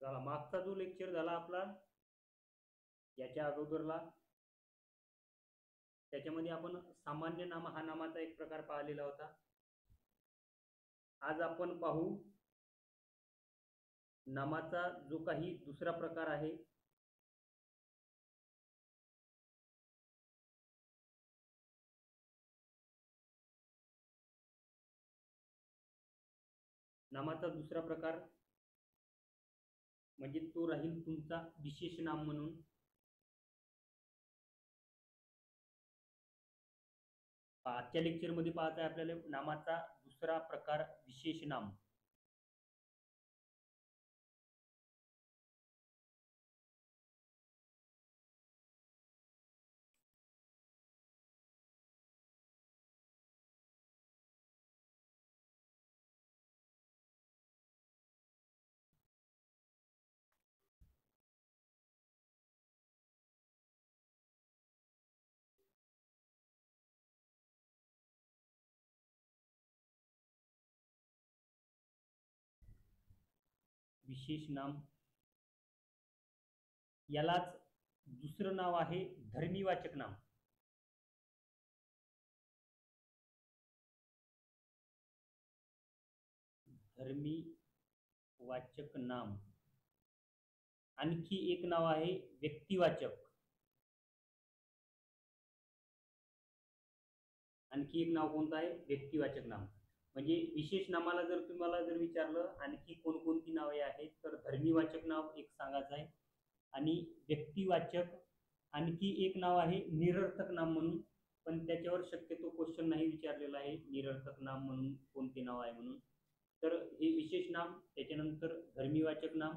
झाला मागचा जो लेक्चर झाला आपला याच्या अगोदरला, त्याच्यामध्ये आपण सामान्य नाम हा नामाचा एक प्रकार पाहिलेला होता. आज आपण पाहू नामाचा जो काही दुसरा प्रकार आहे. नामाचा दुसरा प्रकार म्हणजे तो राहील तुमचा विशेष नाम म्हणून. आजच्या लेक्चर मध्ये पाहता आहे आपल्याला नामाचा दुसरा प्रकार विशेष नाम. विशेष नाम यालाच दुसरं नाव आहे धर्मीवाचक नाम. धर्मी वाचक नाम. आणखी एक नाव आहे व्यक्तिवाचक. आणखी एक नाव कोणतं आहे? व्यक्तिवाचक नाम. म्हणजे विशेष नामाला जर तुम्हाला जर विचारलं आणखी कोणकोणती नावे आहेत तर धर्मीवाचक नाव एक सांगायचं आहे आणि व्यक्तिवाचक आणखी एक नाव आहे निरर्थक नाम म्हणून. पण त्याच्यावर शक्यतो क्वेश्चन नाही विचारलेला आहे निरर्थक नाम म्हणून कोणते नाव आहे म्हणून. तर हे विशेष नाम, त्याच्यानंतर धर्मीवाचक नाम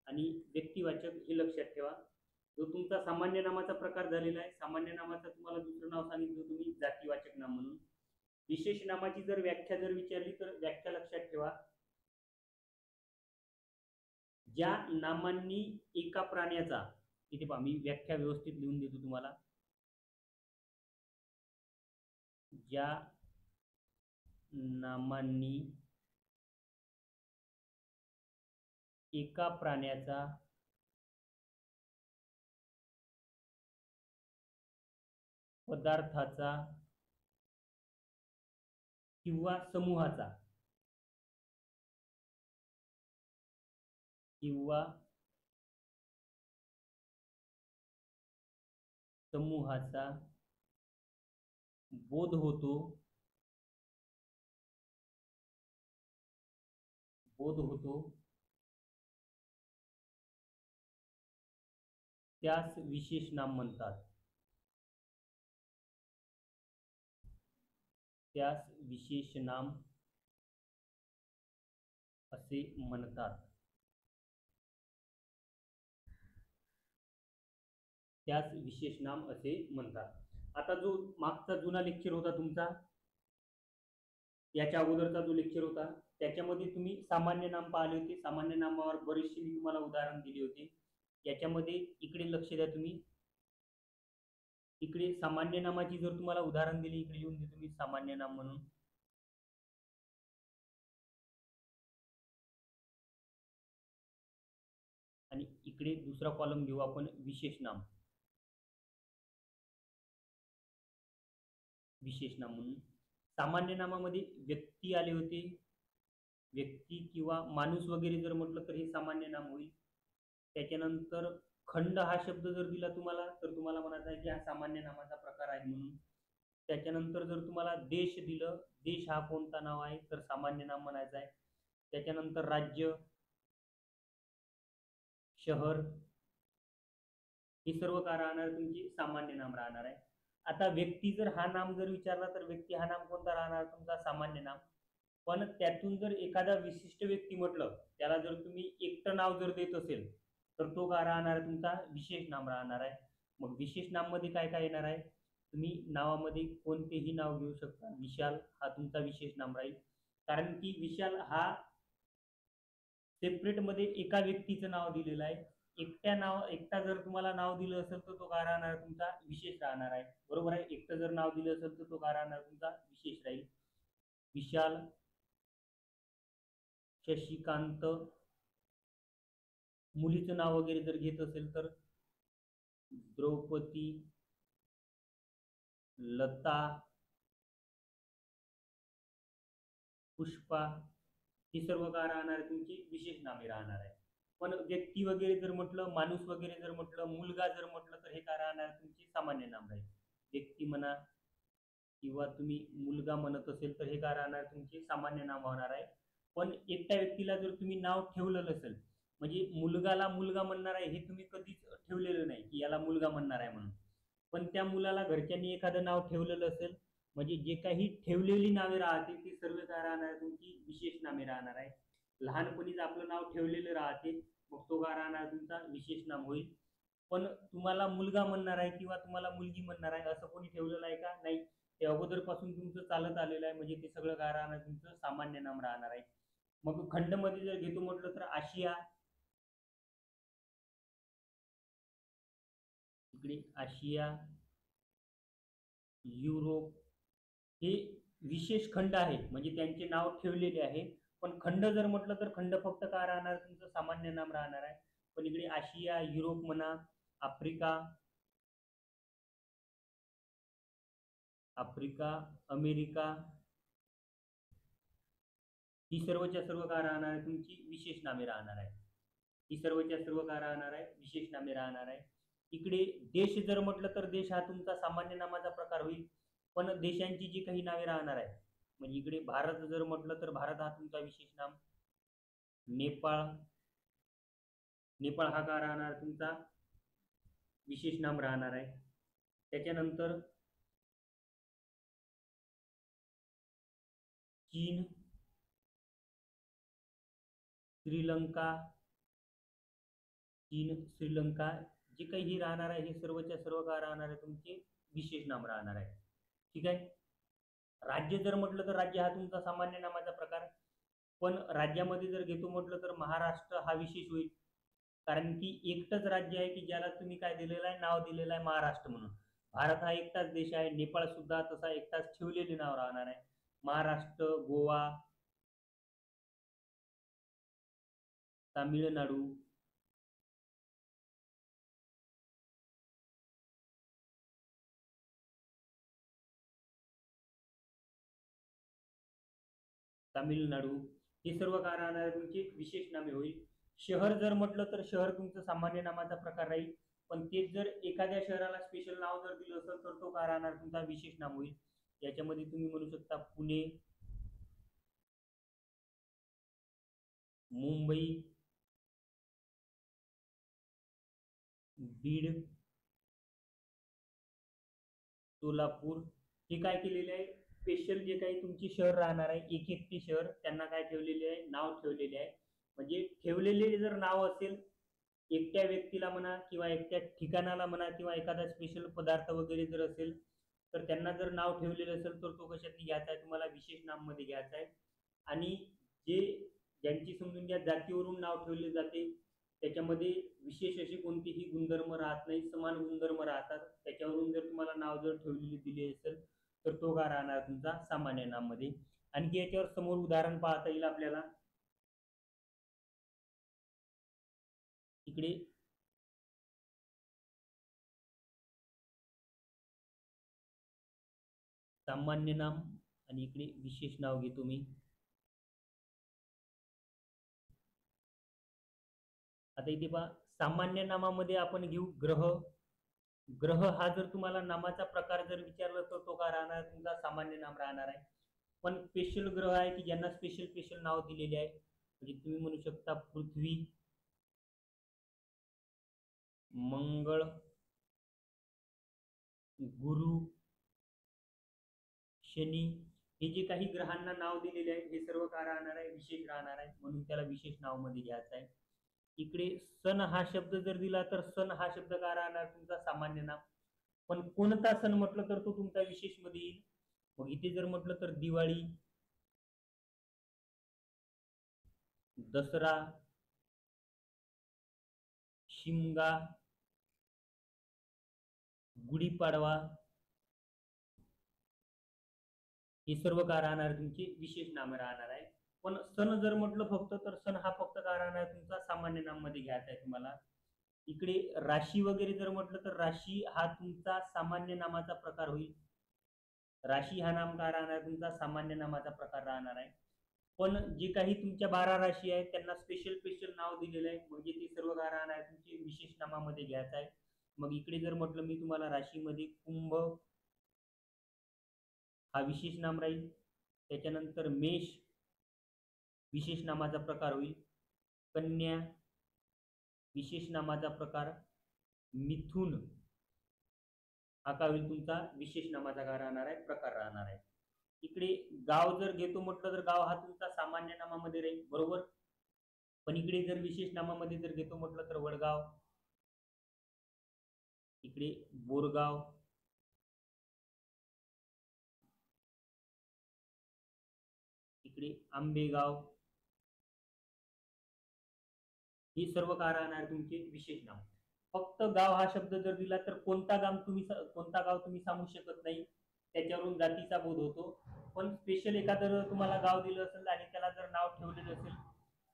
आणि व्यक्तिवाचक हे लक्षात ठेवा. जो तुमचा सामान्य नामाचा प्रकार झालेला आहे, सामान्य नामाचा तुम्हाला दुसरं नाव सांगितलं तुम्ही जातीवाचक नाम म्हणून. विशेष नामाची जर व्याख्या जर विचारली तर व्याख्या लक्षात ठेवा. ज्या नामांनी एका प्राण्याचा, इथे पहा मी व्याख्या व्यवस्थित लिहून देतो तुम्हाला. ज्या नामांनी एका प्राण्याचा पदार्थाचा किंवा समूहाचा बोध होतो त्यास विशेष नाम म्हणतात. त्यास विशेष नाम असे म्हणतात. त्यास विशेष नाम असे म्हणतात. आता जो मागचा जुना लेक्चर होता तुमचा, याच्या अगोदरचा जो लेक्चर होता त्याच्यामध्ये तुम्ही सामान्य नाम पाहिले होते. सामान्य नामावर बरेचसे मी तुम्हाला उदाहरण दिले होते. याच्यामध्ये इकडे लक्ष द्या तुम्ही. इकडे सामान्य नामाची जर तुम्हाला उदाहरण दिली, इकडे लिहून देतो मी सामान्य नाम म्हणून. आणि इकडे दुसरा कॉलम घेऊ आपण विशेष नाम. विशेष नाम म्हणून सामान्य नामामध्ये व्यक्ती आले होते. व्यक्ती किंवा माणूस वगैरे जर म्हटलं तर हे सामान्य नाम होईल. त्याच्यानंतर खंड हा शब्द जर दिला तुम्हाला तर तुम्हाला म्हणायचं आहे की हा सामान्य नामाचा प्रकार आहे म्हणून. त्याच्यानंतर जर तुम्हाला देश दिलं, देश हा कोणता नाव आहे तर सामान्य नाम म्हणायचं आहे. त्याच्यानंतर राज्य, शहर, हे सर्व काय राहणार तुमची सामान्य नाम राहणार आहे. आता व्यक्ती जर हा नाम जर विचारला तर व्यक्ती हा नाम कोणता राहणार तुमचा सामान्य नाम. पण त्यातून जर एखादा विशिष्ट व्यक्ती म्हटलं, त्याला जर तुम्ही एकटं नाव जर देत असेल तर तो काय राहणार आहे तुमचा विशेष नाम राहणार आहे. मग विशेष नाम मध्ये काय काय येणार आहे? तुम्ही नावामध्ये कोणतेही नाव घेऊ शकता. विशाल हा तुमचा विशेष नाम राहील, कारण की विशाल हा सेपरेट मध्ये एका व्यक्तीचं नाव दिलेलं आहे. एकटा जर तुम्हाला नाव दिलं असेल तर तो काय राहणार तुमचा विशेष राहणार आहे. बरोबर आहे. एकटं जर नाव दिलं असेल तर तो काय राहणार तुमचा विशेष राहील. विशाल, शशिकांत, मुलीचं नाव वगैरे जर घेत असेल तर द्रौपदी, लता, पुष्पा, ही सर्व काय राहणार आहे, तुमची विशेष नामे राहणार आहे. पण व्यक्ती वगैरे जर म्हटलं, माणूस वगैरे जर म्हटलं, मुलगा जर म्हटलं, तर हे काय राहणार आहे, तुमची सामान्य नाम राहील. व्यक्ती म्हणा किंवा तुम्ही मुलगा म्हणत असेल तर हे काय राहणार, तुमचे सामान्य नाम होणार आहे. पण एकट्या व्यक्तीला जर तुम्ही नाव ठेवलं नसेल, म्हणजे मुलगाला मुलगा म्हणणार आहे हे तुम्ही कधीच ठेवलेलं नाही की याला मुलगा म्हणणार आहे म्हणून. पण त्या मुलाला घरच्यांनी एखादं नाव ठेवलेलं असेल, म्हणजे जे काही ठेवलेली नावे राहते ती सर्व काय राहणार, तुमची विशेष नामे राहणार आहे. लहानपणीच आपलं नाव ठेवलेलं राहते, मग तो काय राहणार, तुमचा विशेष नाम होईल. पण तुम्हाला मुलगा म्हणणार आहे किंवा तुम्हाला मुलगी म्हणणार आहे असं कोणी ठेवलेलं आहे का? नाही. ते अगोदरपासून तुमचं चालत आलेलं आहे, म्हणजे ते सगळं काय राहणार, तुमचं सामान्य नाम राहणार आहे. मग खंडमध्ये जर घेतो म्हटलं तर आशिया, इकडे आशिया, युरोप, हे विशेष खंड आहे, म्हणजे त्यांचे नाव ठेवलेले आहे. पण खंड जर म्हटलं तर खंड फक्त काय राहणार, तुमचं सामान्य नाम राहणार आहे. पण इकडे आशिया, युरोप म्हणा, आफ्रिका, आफ्रिका, अमेरिका, ही सर्वच्या सर्व काय राहणार आहे, तुमची विशेष नामे राहणार आहे. ही सर्वच्या सर्व काय राहणार आहे, विशेष नामे राहणार आहे. इकडे देश जर म्हटलं तर देश हा तुमचा सामान्य नामाचा प्रकार होईल. पण देशांची जी काही नावे राहणार आहे, म्हणजे इकडे भारत जर म्हटलं तर भारत हा तुमचा विशेष नाम. नेपाळ, नेपाळ हा का राहणार तुमचा विशेष नाम राहणार आहे. त्याच्यानंतर चीन, श्रीलंका, चीन, श्रीलंका, जे काही राहणार आहे हे सर्वच्या सर्व काय राहणार आहे, तुमचे विशेष नाम राहणार आहे. ठीक आहे. राज्य जर म्हटलं तर राज्य हा तुमचा सामान्य नामाचा प्रकार. पण राज्यामध्ये जर घेतो म्हटलं तर महाराष्ट्र हा विशेष होईल, कारण की एकटंच राज्य आहे की ज्याला तुम्ही काय दिलेलं आहे, नाव दिलेलं आहे महाराष्ट्र म्हणून. भारत हा एकटाच देश आहे. नेपाळ सुद्धा तसा एकटाच ठेवलेले नाव राहणार आहे. महाराष्ट्र, गोवा, तामिळनाडू, तामिळनाडू, हे सर्व काय राहणार आहे, तुमची विशेष नामे होईल. शहर जर म्हटलं तर शहर तुमचं सामान्य नामाचा प्रकार राहील. पण तेच जर एखाद्या शहराला स्पेशल नाव जर दिलं असेल तर तो काय राहणार, तुमचा विशेष नाम होईल. याच्यामध्ये तुम्ही म्हणू शकता पुणे, मुंबई, बीड, सोलापूर, हे काय केलेले आहे, स्पेशल जे काही तुमची शहर राहणार आहे, एक एकटी शहर त्यांना काय ठेवलेले आहे, नाव ठेवलेले आहे. म्हणजे ठेवलेले जर नाव असेल एकट्या व्यक्तीला म्हणा किंवा एकट्या ठिकाणाला म्हणा किंवा एखादा स्पेशल पदार्थ वगैरे जर असेल तर त्यांना जर नाव ठेवलेलं असेल तर तो कशात घ्यायचा आहे, तुम्हाला विशेष नाम मध्ये घ्यायचा आहे. आणि जे ज्यांची समजून घ्या जातीवरून नाव ठेवले जाते त्याच्यामध्ये विशेष अशी कोणतीही गुणधर्म राहत नाही, समान गुणधर्म राहतात. त्याच्यावरून जर तुम्हाला नाव जर ठेवलेली दिली असेल तर तो का राहणार तुमचा सामान्य नाम मध्ये. आणखी याच्यावर समोर उदाहरण पाहता येईल आपल्याला. इकडे सामान्य नाम आणि इकडे विशेष नाव घेतो मी. आता इथे पहा, सामान्य नामामध्ये आपण घेऊ ग्रह. ग्रह हा जर तुम्हाला नामाचा प्रकार जर विचारला तर तो का राहणार, तुमचा सामान्य नाम राहणार आहे. पण स्पेशल ग्रह आहे की ज्यांना स्पेशल स्पेशल नाव दिलेले आहे, म्हणजे तुम्ही म्हणू शकता पृथ्वी, मंगळ, गुरु, शनी, हे जे काही ग्रहांना नाव दिलेले आहे हे सर्व काय राहणार आहे, विशेष राहणार आहे, म्हणून त्याला विशेष नाव मध्ये घ्यायचं आहे. इकडे सण हा शब्द जर दिला तर सण हा शब्द काय राहणार, तुमचा सामान्य नाम. पण कोणता सण म्हटलं तर तो तुमचा विशेष मध्ये येईल. मग इथे जर म्हटलं तर दिवाळी, दसरा, शिमगा, गुढीपाडवा, हे सर्व काय राहणार, तुमची विशेष नामे राहणार आहे. पण सन जर म्हटलं फक्त, तर सन हा फक्त काय राहणार आहे तुमचा सामान्य नाम मध्ये घ्यायचा आहे तुम्हाला. इकडे राशी वगैरे जर म्हटलं तर राशी हा तुमचा सामान्य नामाचा प्रकार होईल. राशी हा नाम काय राहणार तुमचा सामान्य नामाचा प्रकार राहणार आहे. पण जे काही तुमच्या 12 राशी आहेत त्यांना स्पेशल स्पेशल नाव दिलेलं आहे, म्हणजे ते सर्व काय राहणार आहे तुमचे विशेष नामामध्ये घ्यायचं आहे. मग इकडे जर म्हटलं मी तुम्हाला राशीमध्ये कुंभ हा विशेष नाम राहील. त्याच्यानंतर मेष विशेष नामाचा प्रकार होईल. कन्या विशेष नामाचा प्रकार. मिथुन हा काय होईल तुमचा विशेष नामाचा काय राहणार आहे प्रकार राहणार आहे. इकडे गाव जर घेतो म्हटलं तर गाव हा तुमचा सामान्य नामामध्ये राहील, बरोबर. पण इकडे जर विशेष नामामध्ये जर घेतो म्हटलं तर वडगाव, इकडे बोरगाव, इकडे आंबेगाव, ही सर्व काय राहणार तुमचे विशेष नाम. फक्त गाव हा शब्द जर दिला तर कोणता गाव तुम्ही सांगू शकत नाही, त्याच्यावरून जातीचा बोध होतो. पण स्पेशल एखादं तुम्हाला गाव दिलं असेल आणि त्याला जर नाव ठेवलेलं असेल,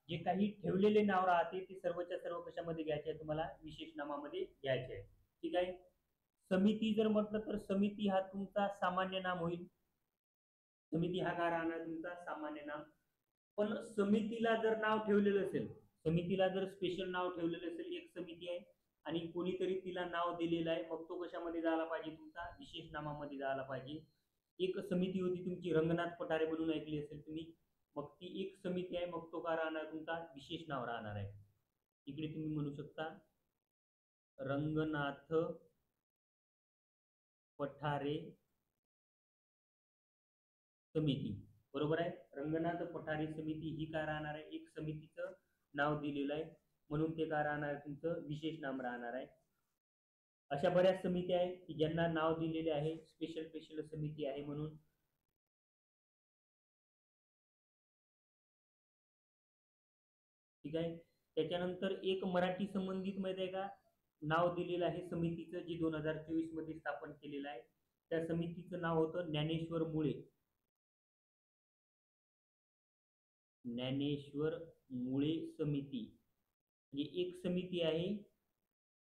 जे काही ठेवलेले नाव राहते ते सर्वच्या सर्व कशामध्ये घ्यायचे आहे तुम्हाला विशेष नामामध्ये घ्यायचे आहे. ठीक आहे. समिती जर म्हटलं तर समिती हा तुमचा सामान्य नाम होईल. समिती हा काय राहणार तुमचा सामान्य नाम. पण समितीला जर नाव ठेवलेलं असेल, समितीला जर स्पेशल नाव ठेवलेलं असेल, एक समिती आहे आणि कोणीतरी तिला नाव दिलेलं आहे, मग तो कशामध्ये झाला पाहिजे तुमचा विशेष नामामध्ये झाला पाहिजे. एक समिती होती तुमची रंगनाथ पठारे म्हणून ऐकली असेल तुम्ही, मग ती एक समिती आहे, मग तो काय राहणार तुमचा विशेष नाव राहणार आहे. इकडे तुम्ही म्हणू शकता रंगनाथ पठारे समिती, बरोबर आहे. रंगनाथ पठारे समिती ही काय राहणार आहे एक समितीचं नाव दिलेलं आहे, म्हणून ते काय राहणार आहे तुमचं विशेष नाम राहणार आहे. अशा बऱ्याच समिती आहेत की ज्यांना नाव दिलेले आहे, स्पेशल स्पेशल समिती आहे म्हणून. ठीक आहे. त्याच्यानंतर एक मराठी संबंधित माहिती आहे का नाव दिलेलं आहे समितीचं, जे 2024 मध्ये स्थापन केलेलं आहे. त्या समितीचं नाव होतं ज्ञानेश्वर मुळे. ज्ञानेश्वर मुळे समिती, म्हणजे एक समिती आहे,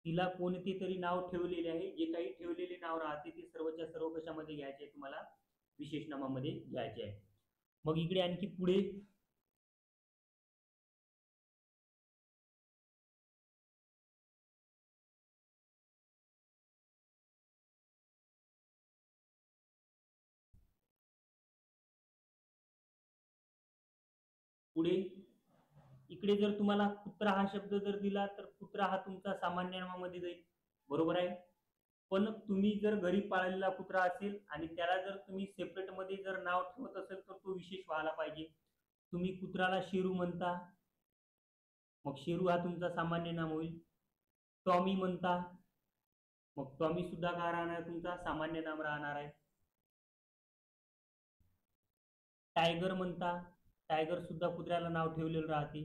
तिला कोणते तरी नाव ठेवलेले आहे. जे काही ठेवलेले नाव राहते ते सर्वच्या सर्व कशामध्ये घ्यायचे आहे तुम्हाला विशेष नामामध्ये घ्यायचे आहे. मग इकडे आणखी पुढे पुढे इकडे जर तुम्हाला कुत्रा हा शब्द जर दिला तर कुत्रा हा तुमचा सामान्य नामामध्ये जाईल, बरोबर आहे. पण तुम्ही जर घरी पाळलेला कुत्रा असेल आणि त्याला जर तुम्ही सेपरेट मध्ये जर नाव ठेवत असेल तर तो विशेष व्हायला पाहिजे. तुम्ही कुत्राला शेरू म्हणता, मग शेरू हा तुमचा सामान्य नाम होईल. टॉमी म्हणता, मग टॉमी सुद्धा काय राहणार तुमचा सामान्य नाम राहणार आहे. टायगर म्हणता, टायगर सुद्धा कुत्र्याला नाव ठेवलेलं राहते,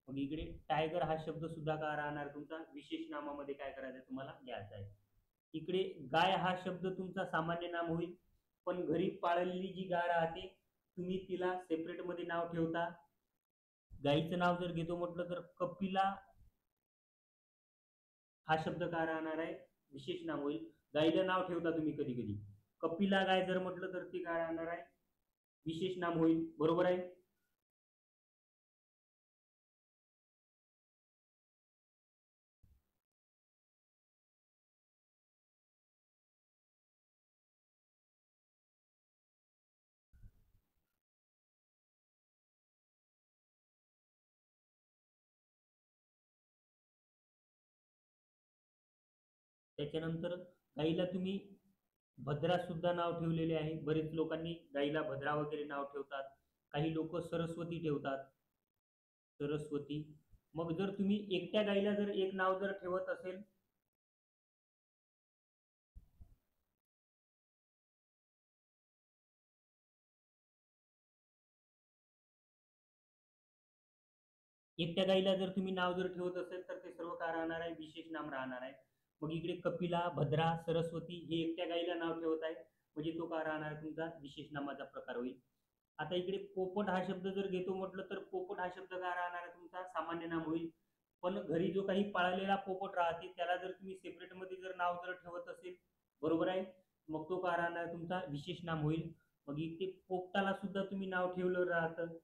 मग इकडे टायगर हा शब्द सुद्धा काय राहणार तुमचा विशेष नामामध्ये काय करायचं तुम्हाला घ्यायचा आहे. इकडे गाय हा शब्द तुमचा सामान्य नाम होईल, पण घरी पाळलेली जी गाय राहते तुम्ही तिला सेपरेट मध्ये नाव ठेवता. गाईचं नाव जर घेतो म्हटलं तर कपिला हा शब्द काय राहणार आहे विशेष नाम होईल. गाईला नाव ठेवता तुम्ही कधी कधी, कपिला गाय जर म्हटलं तर ती काय राहणार आहे विशेष नाम होईल, बरोबर आहे. त्याच्यानंतर गाईला तुम्ही भद्रा सुद्धा नाव ठेवलेले आहे. बरेच लोकांनी गाईला भद्रा वगैरे नाव ठेवतात, काही लोक सरस्वती ठेवतात, सरस्वती. मग जर तुम्ही एकट्या गाईला जर एक नाव जर ठेवत असेल, एकट्या गाईला जर तुम्ही नाव जर ठेवत असेल तर ते सर्व काय राहणार आहे विशेष नाम राहणार आहे. मग इकडे कपिला, भद्रा, सरस्वती हे एकट्या गाईला नाव ठेवत आहे, म्हणजे तो काय राहणार तुमचा विशेष नामाचा प्रकार होईल. आता इकडे पोपट हा शब्द जर घेतो म्हटलं तर पोपट हा शब्द काय राहणार आहे तुमचा सामान्य नाम होईल. पण घरी जो काही पाळलेला पोपट राहते त्याला जर तुम्ही सेपरेट मध्ये जर नाव जर ठेवत असेल, बरोबर आहे, मग तो काय राहणार तुमचा विशेष नाम होईल. मग इथे पोपटाला सुद्धा तुम्ही नाव ठेवलं राहतं,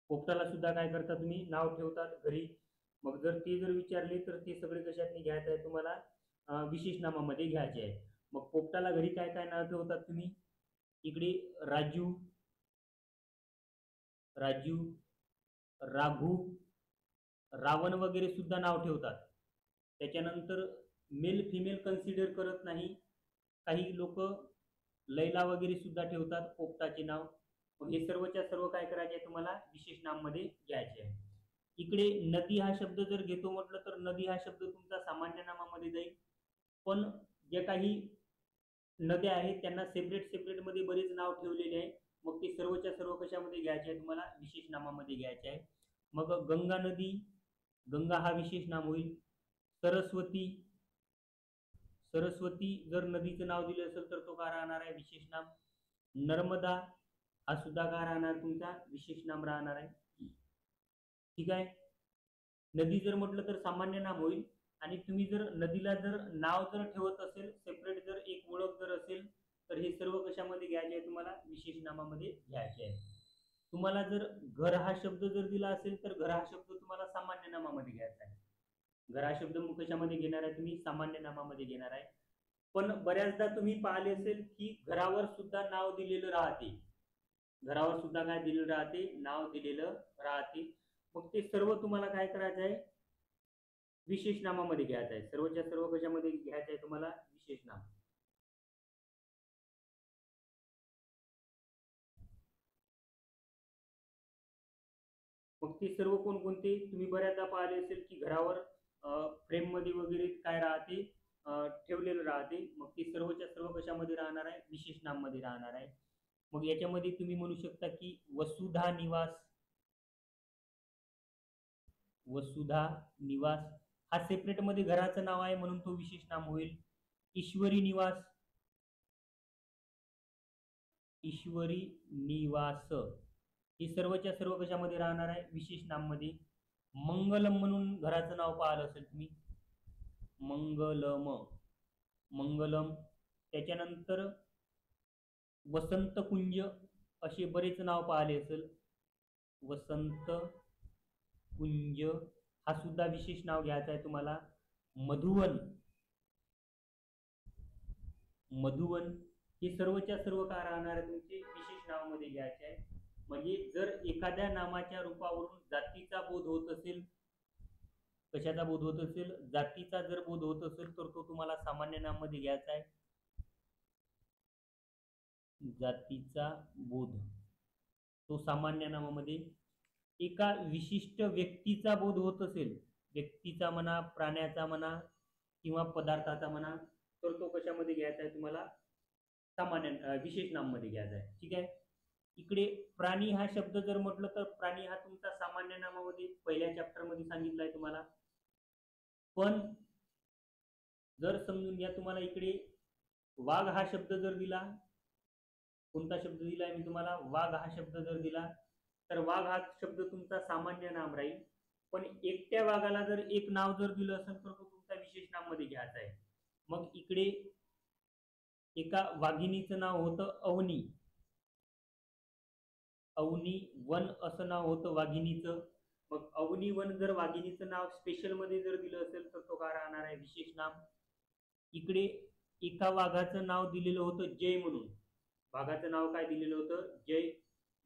पोपटाला सुद्धा काय करता तुम्ही नाव ठेवतात घरी. मग जर ते जर विचारले तर ते सगळे कशात घ्यायचं आहे तुम्हाला, विशेष नामामध्ये घ्यायचे आहे. मग पोपटाला घरी काय काय नाव ठेवतात तुम्ही, इकडे राजू, राजू, राघू, रावण वगैरे सुद्धा नाव ठेवतात. त्याच्यानंतर मेल फिमेल कन्सिडर करत नाही, काही लोक लैला वगैरे सुद्धा ठेवतात पोपटाचे नाव. मग हे सर्वच्या सर्व काय करायचे आहे तुम्हाला विशेष नाम मध्ये घ्यायचे आहे. इकडे नदी हा शब्द जर घेतो म्हटलं तर नदी हा शब्द तुमचा सामान्य नामामध्ये जाईल. पण जे काही नद्या आहेत त्यांना सेपरेट सेपरेट मध्ये बरेच नाव ठेवलेले आहे, मग ते सर्वच्या सर्व कशामध्ये घ्यायचे आहे तुम्हाला विशेष नामामध्ये घ्यायचे आहे. मग गंगा नदी, गंगा हा विशेष नाम होईल. सरस्वती, सरस्वती जर नदीचं नाव दिलं असेल तर तो काय राहणार आहे विशेष नाम. नर्मदा हा सुद्धा काय राहणार तुमचा विशेष नाम राहणार आहे. ठीक आहे. नदी जर म्हटलं तर सामान्य नाम होईल. आणि तुम्ही जर नदीला जर नाव जर ठेवत असेल सेपरेट जर एक ओळख जर असेल तर हे सर्व कशामध्ये घ्यायचे आहे तुम्हाला विशेष नामामध्ये घ्यायचे आहे. तुम्हाला जर घर हा शब्द जर दिला असेल तर घर हा शब्द तुम्हाला सामान्य नामामध्ये घ्यायचा आहे. घर हा शब्द मग कशामध्ये घेणार आहे तुम्ही सामान्य नामामध्ये घेणार आहे. पण बऱ्याचदा तुम्ही पाहिले असेल की घरावर सुद्धा नाव दिलेलं राहते, घरावर सुद्धा काय दिलेलं राहते नाव दिलेलं राहते. मग ते सर्व तुम्हाला काय करायचं आहे विशेष नामामध्ये घ्यायचं आहे. सर्वच्या सर्व कशामध्ये घ्यायचं आहे तुम्हाला विशेष नाम. मग ते सर्व कोणकोणते तुम्ही बऱ्याचदा पाहिले असेल की घरावर फ्रेम मध्ये वगैरे काय राहते ठेवलेलं राहते. मग ते सर्वच्या सर्व कशामध्ये राहणार आहे विशेष नाम मध्ये राहणार आहे. मग याच्यामध्ये तुम्ही म्हणू शकता की वसुधा निवास, वसुधा निवास हा सेपरेट मध्ये घराचं नाव आहे म्हणून तो विशेष नाम होईल. ईश्वरी निवास, ईश्वरी निवास ही सर्वच्या सर्व कशामध्ये राहणार आहे विशेष नाम मध्ये. मंगलम म्हणून घराचं नाव पाहिलं असेल तुम्ही, मंगलम, मंगलम. त्याच्यानंतर वसंत कुंज असे बरेच नाव पाहिले असेल, वसंत कुंज हा सुद्धा विशेष नाव घ्यायचं आहे तुम्हाला. मधुवन, मधुवन हे सर्वच्या सर्व काय राहणार आहे तुमचे विशेष नावामध्ये घ्यायचे आहे. म्हणजे जर एखाद्या नामाच्या रूपावरून जातीचा बोध होत असेल, कशाचा बोध होत असेल जातीचा जर बोध होत असेल तर तो तुम्हाला सामान्य नाम मध्ये घ्यायचा आहे. जातीचा बोध तो सामान्य नामामध्ये. एका विशिष्ट व्यक्तीचा बोध होत असेल, व्यक्तीचा म्हणा प्राण्याचा म्हणा किंवा पदार्थाचा म्हणा, तर तो कशामध्ये घ्यायचा आहे तुम्हाला सामान्य विशेष नाम मध्ये घ्यायचा आहे. ठीक आहे. इकडे प्राणी हा शब्द जर म्हटलं तर प्राणी हा तुमचा सामान्य नामामध्ये पहिल्या चॅप्टर मध्ये सांगितलं आहे तुम्हाला. पण जर समजून घ्या तुम्हाला इकडे वाघ हा शब्द जर दिला, कोणता शब्द दिलाय मी तुम्हाला वाघ हा शब्द जर दिला तर वाघ हा शब्द तुमचा सामान्य नाम राहील. पण एकट्या वाघाला जर एक नाव जर दिलं असेल तर तो तुमचा विशेष नाम मध्ये घ्यायचा आहे. मग इकडे एका वाघिणीचं नाव होतं अवनी, अवनी वन असं नाव होतं वाघिणीचं. मग अवनी वन जर वाघिणीचं नाव स्पेशल मध्ये जर दिलं असेल तर तो काय राहणार आहे विशेष नाम. इकडे एका वाघाचं नाव दिलेलं होतं जय म्हणून, वाघाचं नाव काय दिलेलं होतं जय.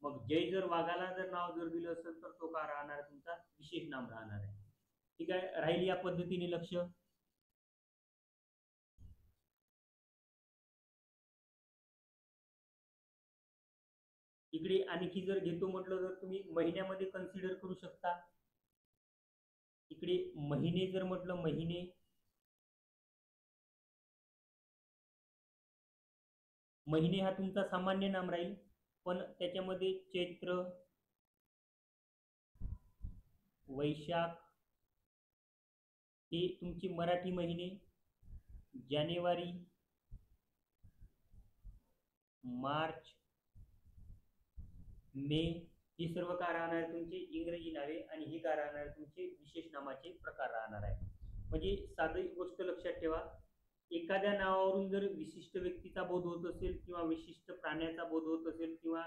मग जय जर वाघाला जर नाव जर दिलं असेल तर तो काय राहणार आहे तुमचा विशेष नाम राहणार आहे. ठीक आहे. राहील या पद्धतीने लक्ष. इकडे आणखी जर घेतो म्हटलं तर तुम्ही महिन्यामध्ये कन्सिडर करू शकता. इकडे महिने जर म्हटलं महिने, महिने हा तुमचा सामान्य नाम राहील. पण त्याच्यामध्ये चैत्र, वैशाख हे तुमची मराठी महिने, जानेवारी, मार्च, मे, ही सर्व काय राहणार आहे तुमची इंग्रजी नावे, आणि ही काय राहणार आहे तुमचे विशेष नामाचे प्रकार राहणार आहे. म्हणजे साधी गोष्ट लक्षात ठेवा, एखाद्या नावावरून जर विशिष्ट व्यक्तीचा बोध होत असेल किंवा विशिष्ट प्राण्याचा बोध होत असेल किंवा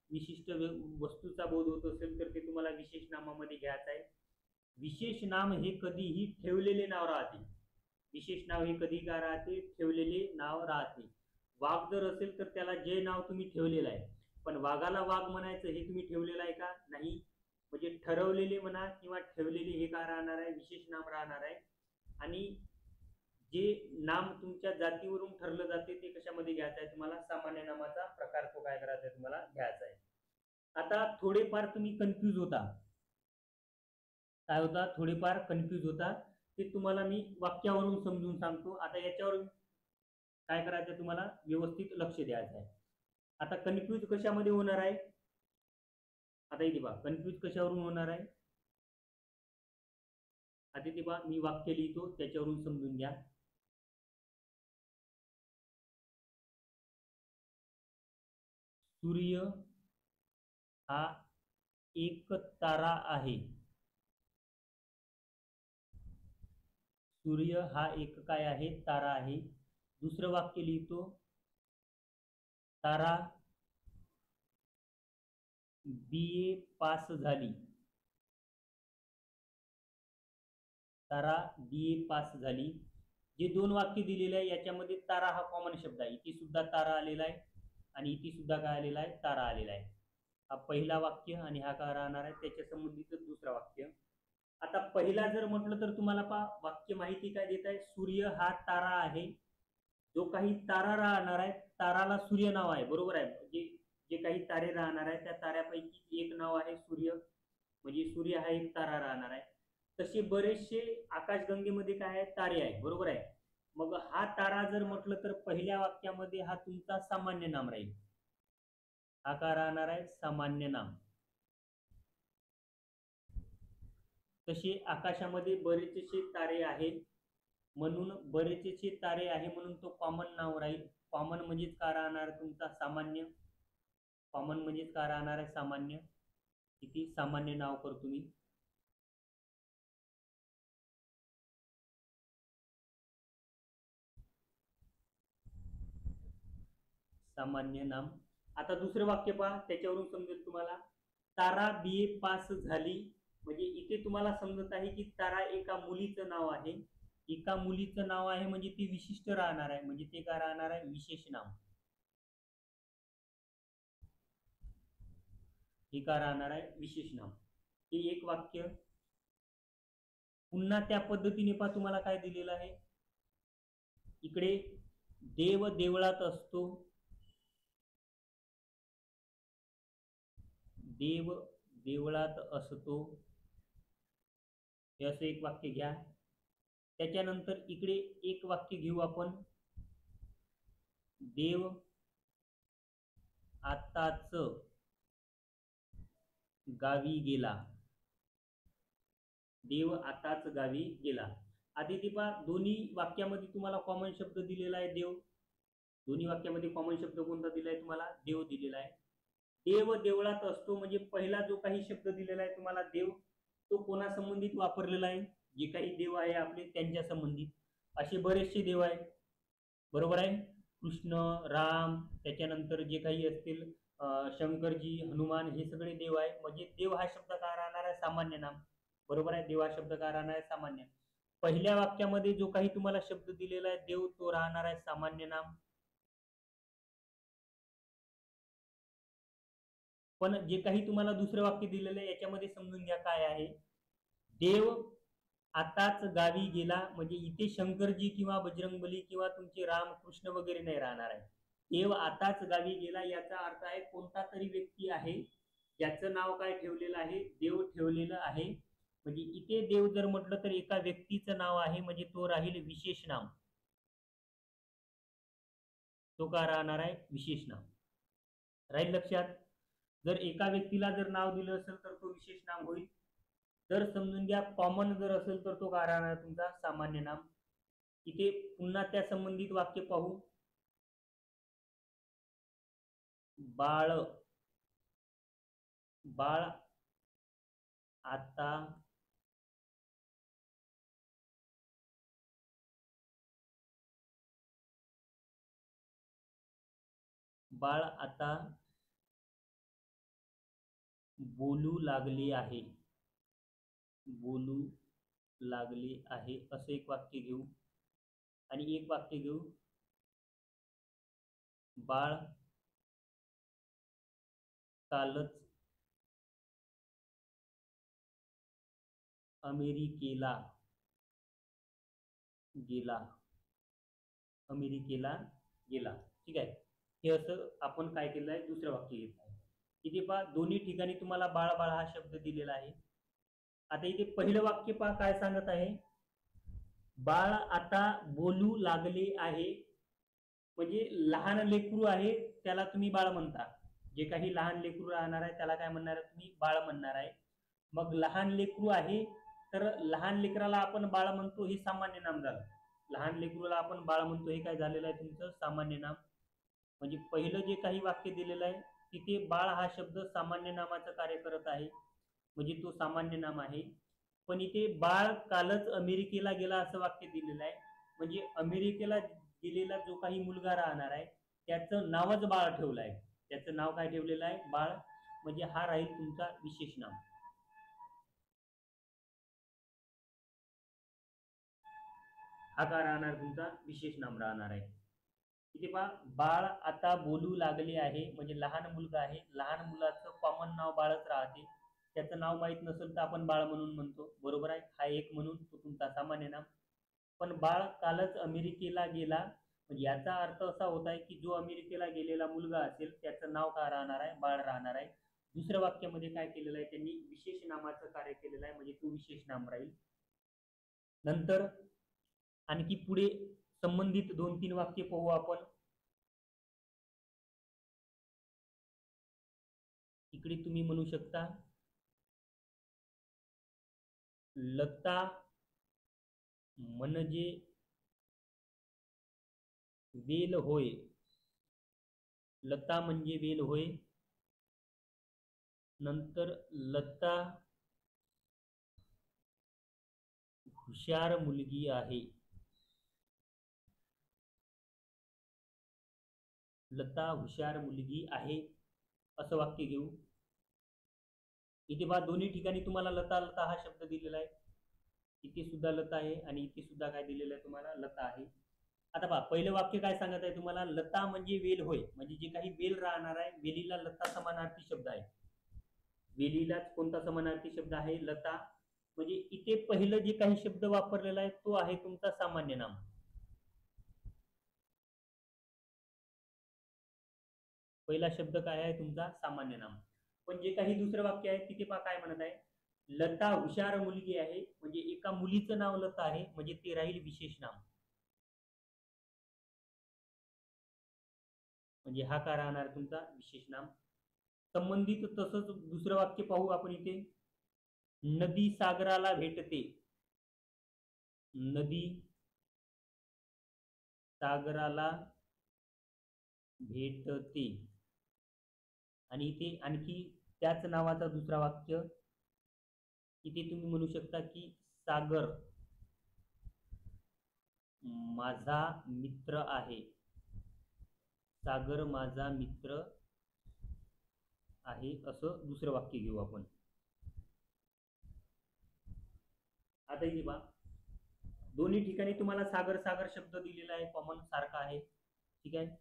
विशिष्ट वस्तूचा बोध होत असेल तर ते तुम्हाला विशेष नामामध्ये घ्यायचं आहे. विशेष नाम हे कधीही ठेवलेले नाव राहते. विशेष नाव हे कधी काय राहते, ठेवलेले नाव राहते. वाघ जर असेल तर त्याला जे नाव तुम्ही ठेवलेलं आहे, पण वाघाला वाघ म्हणायचं हे तुम्ही ठेवलेलं आहे का, नाही. म्हणजे ठरवलेले म्हणा किंवा ठेवलेले हे काय राहणार आहे, विशेष नाम राहणार आहे. आणि जे नाम तुमच्या जातीवरून ठरलं जाते ते कशामध्ये घ्यायचं आहे तुम्हाला, सामान्य नामाचा प्रकार तो काय करायचा आहे तुम्हाला घ्यायचा आहे. आता थोडेफार तुम्ही कन्फ्यूज होता, काय होता, थोडेफार कन्फ्यूज होता, ते तुम्हाला मी वाक्यावरून समजून सांगतो. आता याच्यावर काय करायचं तुम्हाला व्यवस्थित लक्ष द्यायचं आहे. आता कन्फ्यूज कशामध्ये होणार आहे, आता इथे पहा कन्फ्यूज कशावरून होणार आहे. आता इथे पहा मी वाक्य लिहितो त्याच्यावरून समजून घ्या. सूर्य हा एक तारा आहे. सूर्य हा एक काय आहे, तारा आहे. दुसरं वाक्य लिहितो, तारा BA पास झाली. तारा BA पास झाली. जे दोन वाक्य दिलेले आहे याच्यामध्ये तारा हा कॉमन शब्द आहे. इथे सुद्धा तारा आलेला आहे आणि इथे सुद्धा काय आलेला आहे, तारा आलेला आहे. हा पहिला वाक्य आणि हा काय राहणार आहे त्याच्या संबंधित दुसरा वाक्य. आता पहिला जर म्हटलं तर तुम्हाला पहा वाक्य माहिती काय देत आहे, सूर्य हा तारा आहे. जो काही तारा राहणार आहे ताराला सूर्य नाव आहे, बरोबर आहे. म्हणजे जे काही तारे राहणार आहे त्या ताऱ्यापैकी एक नाव आहे सूर्य, म्हणजे सूर्य हा एक तारा राहणार आहे. तसे बरेचसे आकाशगंगेमध्ये काय आहे, तारे आहे, बरोबर आहे. मग हा तारा जर म्हटलं तर पहिल्या वाक्यामध्ये हा तुमचा सामान्य नाम राहील. हा काय राहणार आहे, सामान्य नाम. तसे आकाशामध्ये बरेचसे तारे आहेत म्हणून बरेचसे तारे आहे म्हणून तो कॉमन नाव राहील. कॉमन म्हणजेच काय राहणार तुमचा सामान्य. कॉमन म्हणजेच काय राहणार आहे, सामान्य. किती सामान्य नाव करतो मी. सामान्य नाम. आता दुसरं वाक्य पहा त्याच्यावरून समजेल तुम्हाला. तारा BA पास झाली, म्हणजे इथे तुम्हाला समजत आहे की तारा एका मुलीचं नाव आहे. एका मुलीचं नाव आहे म्हणजे ती विशिष्ट राहणार आहे, म्हणजे ते काय राहणार आहे, विशेष नाम. हे काय राहणार आहे, विशेष नाम. हे एक वाक्य. पुन्हा त्या पद्धतीने पहा तुम्हाला काय दिलेलं आहे, इकडे देव देवळात असतो. देव देवळात असतो, हे असं एक वाक्य घ्या. त्याच्यानंतर इकडे एक वाक्य घेऊ आपण, देव आताच गावी गेला. देव आताच गावी गेला. आधी ती पहा दोन्ही वाक्यामध्ये तुम्हाला कॉमन शब्द दिलेला आहे देव. दोन्ही वाक्यामध्ये कॉमन शब्द कोणता दिलाय तुम्हाला, देव दिलेला आहे. देव देवळात असतो म्हणजे पहिला जो काही शब्द दिलेला आहे तुम्हाला देव, तो कोणा संबंधित वापरलेला आहे, जे काही देव आहे आपले त्यांच्या संबंधित. असे बरेचसे देव आहेत, बरोबर आहे. कृष्ण, राम, त्याच्यानंतर जे काही असतील शंकरजी, हनुमान, हे सगळे देव आहे. म्हणजे देव हा शब्द काय राहणार आहे, सामान्य नाम, बरोबर आहे. देव हा शब्द काय राहणार आहे, सामान्य. पहिल्या वाक्यामध्ये जो काही तुम्हाला शब्द दिलेला आहे देव, तो राहणार आहे सामान्य नाम. पण जे काही तुम्हाला दुसरं वाक्य दिलेलं आहे याच्यामध्ये समजून घ्या काय आहे. देव आताच गावी गेला म्हणजे इथे शंकरजी किंवा बजरंगबली किंवा तुमचे राम कृष्ण वगैरे नाही राहणार आहे. देव आताच गावी गेला याचा अर्थ आहे कोणता तरी व्यक्ती आहे ज्याचं नाव काय ठेवलेलं आहे, देव ठेवलेलं आहे. म्हणजे इथे देव जर म्हटलं तर एका व्यक्तीचं नाव आहे म्हणजे तो राहील विशेष नाम. तो का राहणार आहे, विशेष नाम. राहील लक्षात. जर एका व्यक्तीला जर नाव दिलं असेल तर तो विशेष नाम होईल. जर समजून घ्या कॉमन जर असेल तर तो काय राहणार तुमचा सामान्य नाम. इथे पुन्हा त्या संबंधित वाक्य पाहू. बाळ बाळ आता बाळ आता बोलू लागले आहे, बोलू लागले आहे असं एक वाक्य घेऊ. आणि एक वाक्य घेऊ, बाळ कालच अमेरिकेला गेला, अमेरिकेला गेला. ठीक आहे. हे असं आपण काय केलं आहे, दुसरं वाक्य घेतलं आहे. इथे पहा दोन्ही ठिकाणी तुम्हाला बाळ बाळ हा शब्द दिलेला आहे. आता इथे पहिलं वाक्य पहा काय सांगत आहे, बाळ आता बोलू लागले आहे. म्हणजे लहान लेकरू आहे त्याला तुम्ही बाळ म्हणता. जे काही लहान लेकरू राहणार आहे त्याला काय म्हणणार आहे तुम्ही, बाळ म्हणणार आहे. मग लहान लेकरू आहे तर लहान लेकराला आपण बाळ म्हणतो, हे सामान्य नाम झालं. लहान लेकरूला आपण बाळ म्हणतो हे काय झालेलं आहे तुमचं सामान्य नाम. म्हणजे पहिलं जे काही वाक्य दिलेलं आहे तिथे बाळ हा शब्द सामान्य नामाचं कार्य करत आहे, म्हणजे तो सामान्य नाम आहे. पण इथे बाळ कालच अमेरिकेला गेला असं वाक्य दिलेलं आहे. म्हणजे अमेरिकेला गेलेला जो काही मुलगा राहणार आहे त्याचं नावच बाळ ठेवलं आहे. त्याचं नाव काय ठेवलेलं आहे, बाळ. म्हणजे हा राहील तुमचा विशेष नाम. हा काय राहणार तुमचा विशेष नाम राहणार आहे. इथे पहा बाळ आता बोलू लागले आहे म्हणजे लहान मुलगा आहे. लहान मुलाचं कॉमन नाव बाळच राहते. त्याचं नाव माहित नसेल तर आपण बाळ म्हणून म्हणतो, बरोबर आहे. हा एक म्हणून तो तुमचा सामान्य नाम. पण बाळ कालच अमेरिकेला गेला म्हणजे याचा अर्थ असा होत आहे की जो अमेरिकेला गेलेला मुलगा असेल त्याचं नाव काय राहणार आहे, बाळ राहणार आहे. दुसऱ्या वाक्यामध्ये काय केलेलं आहे त्यांनी, विशेष नामाचं कार्य केलेलं आहे म्हणजे तो विशेष नाम राहील. नंतर आणखी पुढे संबंधित 2-3 वाक्य पाहू आपण. इकडे तुम्ही म्हणू शकता, लता म्हणजे वेल होय, लता म्हणजे वेल होय. नंतर लता हुशार मुलगी आहे, लता हुशार मुलगी आहे असं वाक्य घेऊ. इथे पहा दोन्ही ठिकाणी तुम्हाला लता लता हा शब्द दिलेला आहे. इथे सुद्धा लता आहे आणि इथे सुद्धा काय दिलेलं आहे तुम्हाला, लता आहे. आता पहा पहिलं वाक्य काय सांगत आहे तुम्हाला, लता म्हणजे वेल होय. म्हणजे जे काही वेल राहणार आहे, वेलीला लता समानार्थी शब्द आहे. वेलीलाच कोणता समानार्थी शब्द आहे, लता. म्हणजे इथे पहिलं जे काही शब्द वापरलेला आहे तो आहे तुमचा सामान्य नाम. पहिला शब्द काय आहे तुमचा सामान्य नाम. पण जे काही दुसरं वाक्य आहे तिथे पहा काय म्हणत आहे, लता हुशार मुलगी आहे. म्हणजे एका मुलीचं नाव लता आहे म्हणजे ते राहील विशेष नाम. म्हणजे हा काय राहणार तुमचा विशेष नाम. संबंधित तसंच दुसरं वाक्य पाहू आपण इथे, नदी सागराला भेटते, नदी सागराला भेटते. आणि इथे आणखी त्याच नावाचा दुसरा वाक्य, इथे तुम्ही म्हणू शकता की सागर माझा मित्र आहे, सागर माझा मित्र आहे असं दुसरं वाक्य घेऊ आपण. आता इथे पहा दोन्ही ठिकाणी तुम्हाला सागर सागर शब्द दिलेला आहे, कॉमन सारखा आहे. ठीक आहे.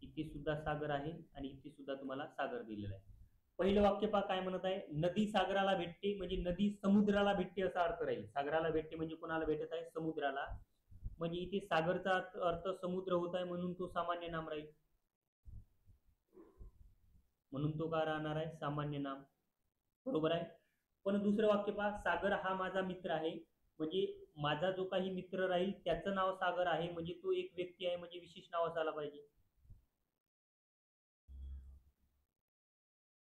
इथे सुद्धा सागर आहे आणि इथे सुद्धा तुम्हाला सागर दिलेला आहे. पहिलं वाक्य पहा काय म्हणत आहे, नदी सागराला भेटते. म्हणजे नदी समुद्राला भेटते असा अर्थ राहील. सागराला भेटते म्हणजे कोणाला भेटत आहे, समुद्राला. म्हणजे इथे सागरचा अर्थ समुद्र होत आहे म्हणून तो सामान्य नाम राहील. म्हणून तो काय राहणार आहे, सामान्य नाम. बरोबर आहे. पण दुसरं वाक्य पहा, सागर हा माझा मित्र आहे. म्हणजे माझा जो काही मित्र राहील त्याचं नाव सागर आहे म्हणजे तो एक व्यक्ती आहे म्हणजे विशेष नाव असायला पाहिजे.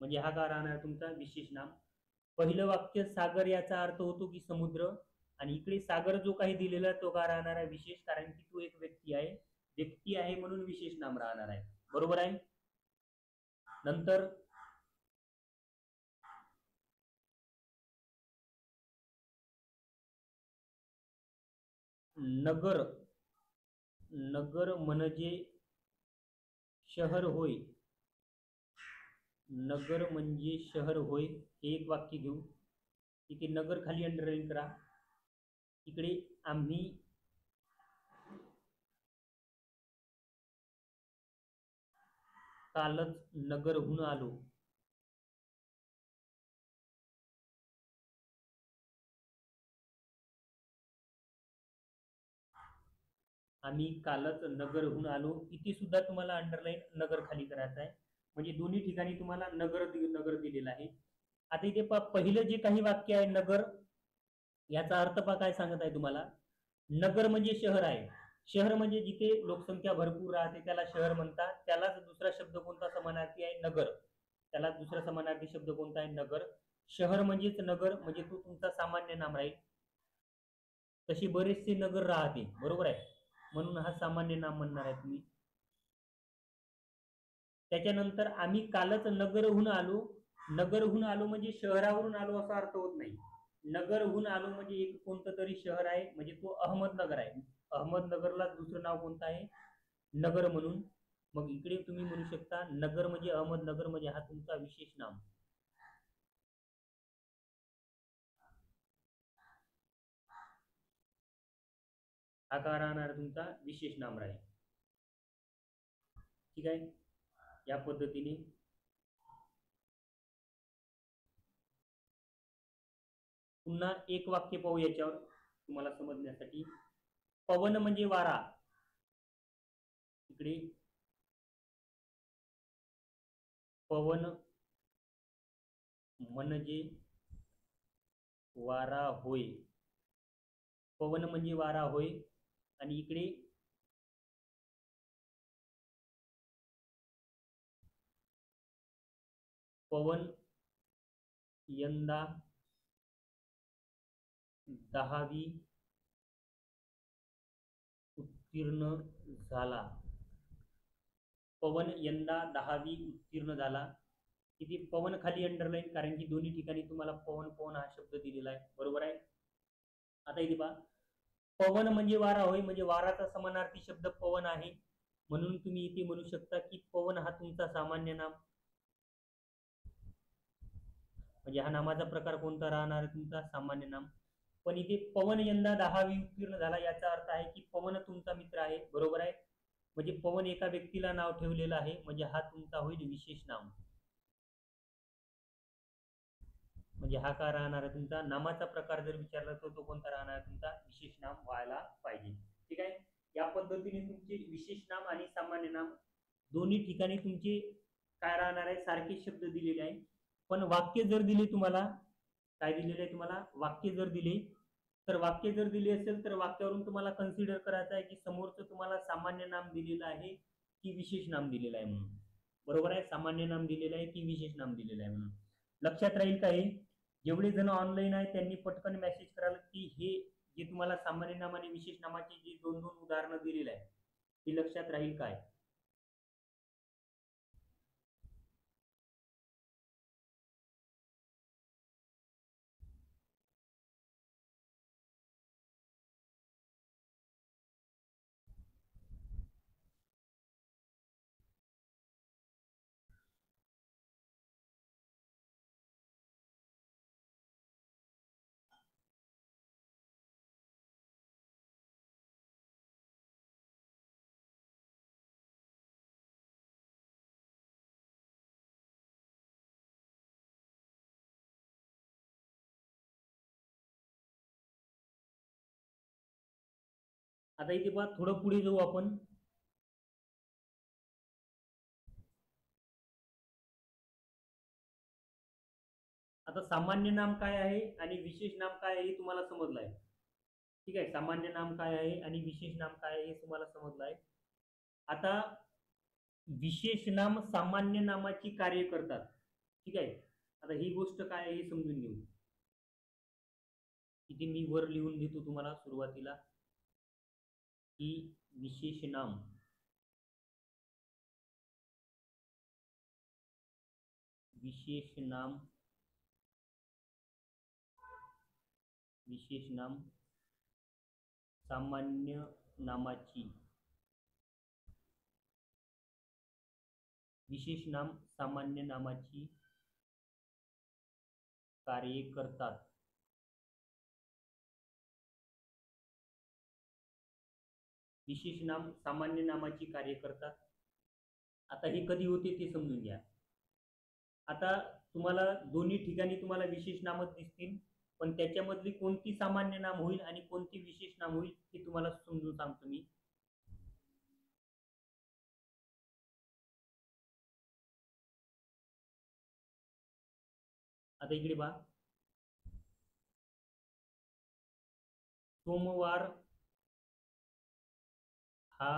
म्हणजे हा काय राहणार तुमचा विशेष नाम. पहिलं वाक्य सागर याचा अर्थ होतो की समुद्र, आणि इकडे सागर जो काही दिलेला तो काय राहणार आहे विशेष, कारण की तो एक व्यक्ती आहे. व्यक्ती आहे म्हणून विशेष नाम राहणार आहे. बरोबर आहे. नंतर नगर, नगर म्हणजे शहर होय, नगर म्हणजे शहर होय, हे एक वाक्य घेऊ. इथे नगर खाली अंडरलाईन करा. इकडे आम्ही कालच नगरहून आलो. आम्ही कालच नगरहून आलो. इथे सुद्धा तुम्हाला अंडरलाईन नगर खाली करायचं आहे. म्हणजे दोन्ही ठिकाणी तुम्हाला नगर दिलेला आहे. आता इथे पहिलं जे काही वाक्य आहे नगर, याचा अर्थ काय सांगत आहे तुम्हाला. नगर म्हणजे शहर आहे. शहर म्हणजे जिथे लोकसंख्या भरपूर राहते त्याला शहर म्हणतात. त्यालाच दुसरा शब्द कोणता समानार्थी आहे, नगर. त्याला दुसरा समानार्थी शब्द कोणता आहे, नगर. शहर म्हणजेच नगर, म्हणजे तो तुमचा सामान्य नाम राहील. तशी बरेचसे नगर राहते, बरोबर आहे, म्हणून हा सामान्य नाम म्हणणार आहे तुम्ही. त्याच्यानंतर आम्ही कालच नगरहून आलो. नगरहून आलो म्हणजे शहरावरून आलो असा अर्थ होत नाही. नगरहून आलो म्हणजे एक कोणतं तरी शहर आहे, म्हणजे तो अहमदनगर आहे. अहमदनगरला दुसरं नाव कोणतं आहे, नगर म्हणून. मग इकडे तुम्ही म्हणू शकता नगर म्हणजे अहमदनगर, म्हणजे हा तुमचा विशेष नाम. हा का राहणार तुमचा विशेष नाम राहील. ठीक आहे, या पद्धतीने. पुन्हा एक वाक्य पाहू याच्यावर तुम्हाला समजण्यासाठी. पवन म्हणजे वारा. इकडे पवन म्हणजे वारा होय. पवन म्हणजे वारा होय. आणि इकडे पवन यंदा 10वी उत्तीर्ण झाला. पवन यंदा 10वी उत्तीर्ण झाला. इथे पवन खाली अंडरलाईन, कारण की दोन्ही ठिकाणी तुम्हाला पवन पवन हा शब्द दिलेला आहे, बरोबर आहे. आता इथे पहा, पवन म्हणजे वारा होय, म्हणजे वाराचा समानार्थी शब्द पवन आहे, म्हणून तुम्ही इथे म्हणू शकता की पवन हा तुमचा सामान्य नाम. म्हणजे हा नामाचा प्रकार कोणता राहणार आहे, तुमचा सामान्य नाम. पण इथे पवन यंदा 10वी उत्तीर्ण झाला, याचा अर्थ आहे की पवन तुमचा मित्र आहे, बरोबर आहे. म्हणजे पवन एका व्यक्तीला नाव ठेवलेलं आहे, म्हणजे हा तुमचा होईल विशेष नाम. म्हणजे हा का राहणार आहे तुमचा नामाचा प्रकार. जर विचारला तर तो कोणता राहणार आहे, तुमचा विशेष नाम व्हायला पाहिजे. ठीक आहे, या पद्धतीने तुमचे विशेष नाम आणि सामान्य नाम दोन्ही ठिकाणी तुमचे काय राहणार आहे, सारखे शब्द दिलेले आहे. पण वाक्य जर दिले तुम्हाला, काय दिलेले आहे तुम्हाला, वाक्य जर दिले, तर वाक्य जर दिले असेल तर वाक्यावरून तुम्हाला कन्सिडर करायचं आहे की समोरचं तुम्हाला सामान्य नाम दिलेलं आहे की विशेष नाम दिलेलं आहे म्हणून. बरोबर आहे, सामान्य नाम दिलेलं आहे की विशेष नाम दिलेलं आहे म्हणून. लक्षात राहील का हे. जेवढे जण ऑनलाईन आहे त्यांनी पटकन मेसेज करायला की हे जे तुम्हाला सामान्य नाम आणि विशेष नामाची जी दोन दोन उदाहरणं दिलेली आहे ती लक्षात राहील काय. आता इथे पहा, थोडं पुढे जाऊ आपण. आता सामान्य नाम काय आहे आणि विशेष नाम काय आहे हे तुम्हाला समजलं आहे. ठीक आहे, सामान्य नाम काय आहे आणि विशेष नाम काय आहे हे तुम्हाला समजलं आहे. आता विशेष नाम सामान्य नामाची कार्य करतात. ठीक आहे, आता ही गोष्ट काय आहे हे समजून घेऊ. इथे मी वर लिहून देतो तुम्हाला सुरुवातीला की विशेष नाम विशेष नाम विशेष नाम सामान्य नामाची विशेष नाम सामान्य नामाची कार्ये करतात. विशेष नाम सामान्य नामाची कार्य करतात. आता हे कधी होते ते समजून घ्या. आता तुम्हाला दोन्ही ठिकाणी तुम्हाला विशेष नामच दिसतील, पण त्याच्यामधली कोणती सामान्य नाम होईल आणि कोणती विशेष नाम होईल हे तुम्हाला समजून सांगतो मी. आता इकडे पहा, सोमवार हा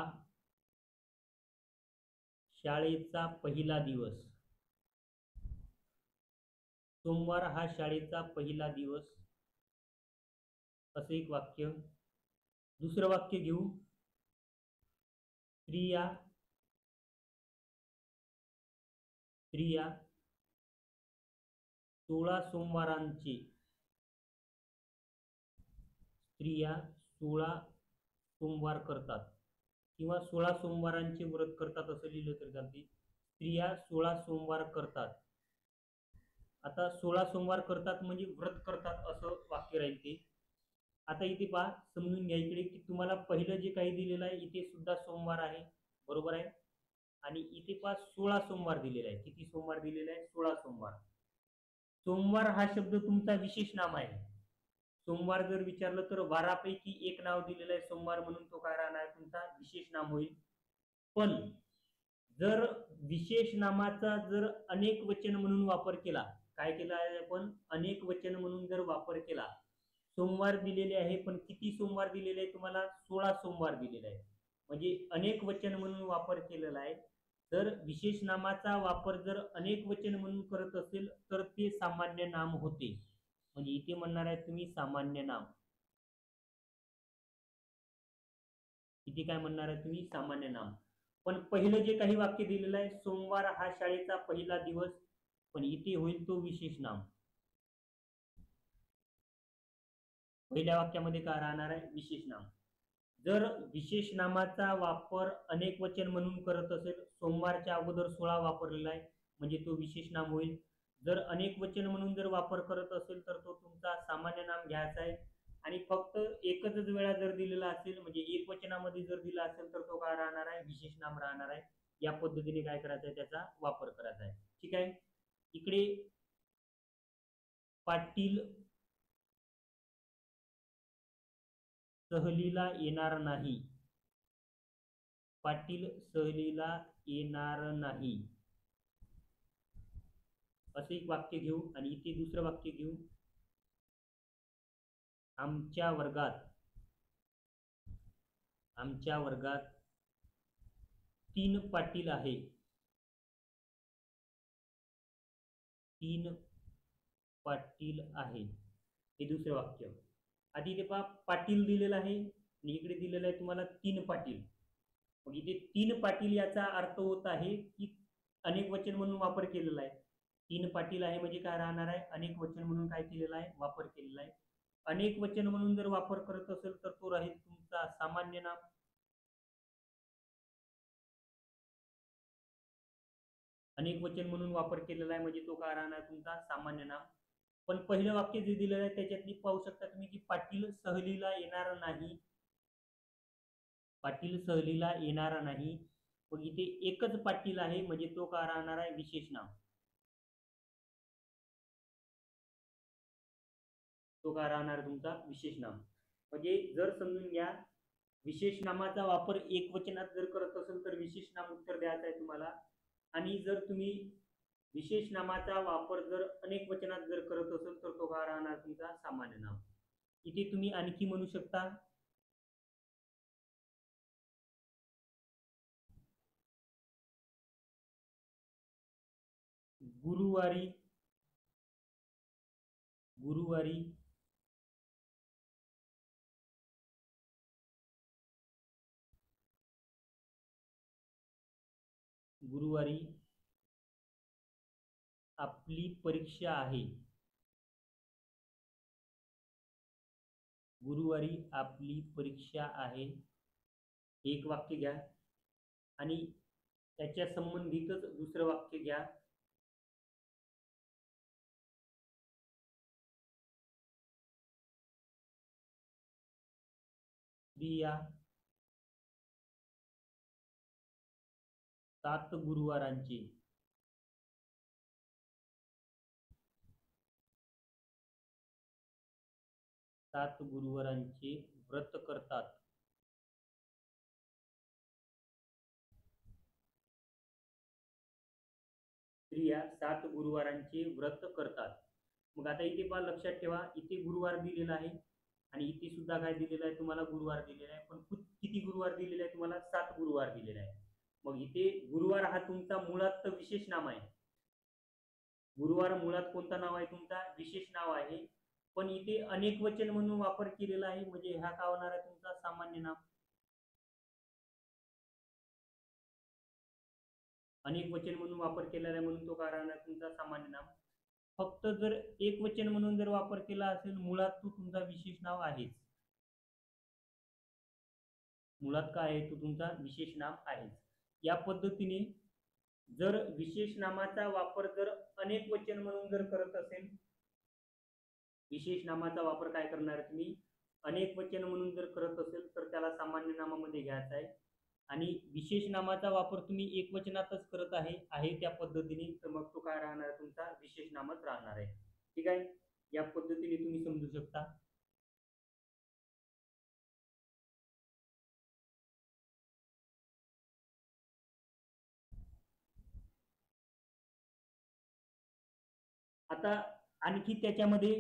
शाळेचा पहिला दिवस. सोमवार हा शाळेचा पहिला दिवस, असं एक वाक्य. दुसरं वाक्य घेऊ, स्त्रिया 16 सोमवारांचे 16 सोमवार करतात किंवा 16 सोमवारांचे व्रत करतात असं लिहिलं तर चालते. स्त्रिया 16 सोमवार करतात. आता 16 सोमवार करतात म्हणजे व्रत करतात असं वाक्य राहील ते. आता इथे पहा, समजून घ्या इकडे की तुम्हाला पहिलं जे काही दिलेलं आहे इथे सुद्धा सोमवार आहे, बरोबर आहे. आणि इथे पहा 16 सोमवार दिलेला आहे. किती सोमवार दिलेला आहे? 16 सोमवार. सोमवार हा शब्द तुमचा विशेष नाम आहे. सोमवार जर विचारलं तर वारापैकी एक नाव दिलेलं आहे सोमवार म्हणून, तो काय राहणार तुमचा विशेष नाम होईल. पण जर विशेष नामाचा जर अनेक वचन म्हणून वापर केला, काय केला आहे आपण? अनेक वचन म्हणून जर वापर केला, सोमवार दिलेले आहे पण किती सोमवार दिलेले आहे तुम्हाला? 16 सोमवार दिलेले आहे. म्हणजे अनेक वचन म्हणून वापर केलेला आहे. जर विशेष नामाचा वापर जर अनेक वचन म्हणून करत असेल तर ते सामान्य नाम होते. म्हणजे इथे म्हणणार आहे तुम्ही सामान्य नाम. इथे काय म्हणणार आहे तुम्ही? सामान्य नाम. पण पहिलं जे काही वाक्य दिलेलं आहे, सोमवार हा शाळेचा पहिला दिवस, पण इथे होईल तो विशेष नाम. पहिल्या वाक्यामध्ये काय राहणार आहे? विशेष नाम. जर विशेष नामाचा वापर अनेक वचन म्हणून करत असेल, सोमवारच्या अगोदर 16 वापरलेला आहे म्हणजे तो विशेष नाम होईल. जर अनेक वचन म्हणून जर वापर करत असेल तर तो तुमचा सामान्य नाम घ्यायचा आहे. आणि फक्त एकच वेळा जर दिलेला असेल म्हणजे एक वचनामध्ये जर दिला असेल तर तो काय राहणार आहे? विशेष नाम राहणार आहे. या पद्धतीने काय करायचं आहे? त्याचा वापर करायचा आहे. ठीक आहे. इकडे पाटील सहलीला येणार नाही. पाटील सहलीला येणार नाही असे एक वाक्य घेऊ. आणि इथे दुसरं वाक्य घेऊ, आमच्या वर्गात 3 पाटील आहे. 3 पाटील आहे हे दुसरे वाक्य. आधी इथे पहा, पाटील दिलेला आहे आणि इकडे दिलेलं आहे तुम्हाला 3 पाटील. मग इथे 3 पाटील याचा अर्थ होत आहे की अनेक वचन म्हणून वापर केलेला आहे. 3 पाटील आहे म्हणजे काय राहणार आहे? अनेक वचन म्हणून काय केलेला आहे? वापर केलेला आहे. अनेक वचन म्हणून जर वापर करत असेल तर तो राहील तुमचा सामान्य नाम. अनेक वचन म्हणून वापर केलेला आहे म्हणजे तो काय राहणार तुमचा सामान्य नाम. पण पहिलं वाक्य जे दिलेलं आहे त्याच्यातली पाहू शकता तुम्ही की पाटील सहलीला येणार नाही. पाटील सहलीला येणार नाही. मग इथे एकच पाटील आहे म्हणजे तो काय राहणार आहे? विशेष नाम. तो काय राहणार तुमचा? विशेष नाम. म्हणजे जर समजून घ्या, विशेष नामाचा वापर एक वचनात जर करत असेल तर विशेष नाम उत्तर द्यायचं आहे तुम्हाला. आणि जर तुम्ही विशेष नामाचा वापर जर अनेक वचनात जर करत असेल तर तो काय राहणार तुमचा? सामान्य नाम. इथे तुम्ही आणखी म्हणू शकता, गुरुवारी आपली परीक्षा आहे. गुरुवारी आपली परीक्षा आहे, एक वाक्य घ्या आणि त्याच्या संबंधितच दुसरं वाक्य घ्या. स्त्रिया 7 गुरुवारांचे 7 गुरुवारांचे व्रत करतात. स्त्रिया 7 गुरुवारांचे व्रत करतात. मग आता इथे पहा, लक्षात ठेवा, इथे गुरुवार दिलेला आहे आणि इथे सुद्धा काय दिलेलं आहे तुम्हाला, गुरुवार दिलेला आहे. पण किती गुरुवार दिलेले आहे तुम्हाला, 7 गुरुवार दिलेले आहे. मग इथे गुरुवार हा तुमचा मुळात विशेष नाम आहे. गुरुवार मुळात कोणता नाव आहे तुमचा, विशेष नाव आहे. पण इथे अनेक वचन म्हणून वापर केलेला आहे, म्हणजे हा काय होणार आहे तुमचा सामान्य नाम. अनेक वचन म्हणून वापर केलेला आहे म्हणून तो काय राहणार तुमचा सामान्य नाम. फक्त जर एक वचन म्हणून जर वापर केला असेल, मुळात तो तुमचा विशेष नाव आहेच. मुळात काय आहे, तो तुमचा विशेष नाम आहेच. या पद्धतीने जर विशेष नामाचा वापर जर अनेक वचन म्हणून जर करत असेल, विशेष नामाचा वापर काय करणार तुम्ही, अनेक वचन म्हणून जर करत असेल तर त्याला सामान्य नामामध्ये घ्यायचा आहे. आणि विशेष नामाचा वापर तुम्ही एक वचनातच करत आहे त्या पद्धतीने, तर मग तो काय राहणार तुमचा विशेष नामच राहणार आहे. ठीक आहे, या पद्धतीने तुम्ही समजू शकता. आता आणखी त्याच्यामध्ये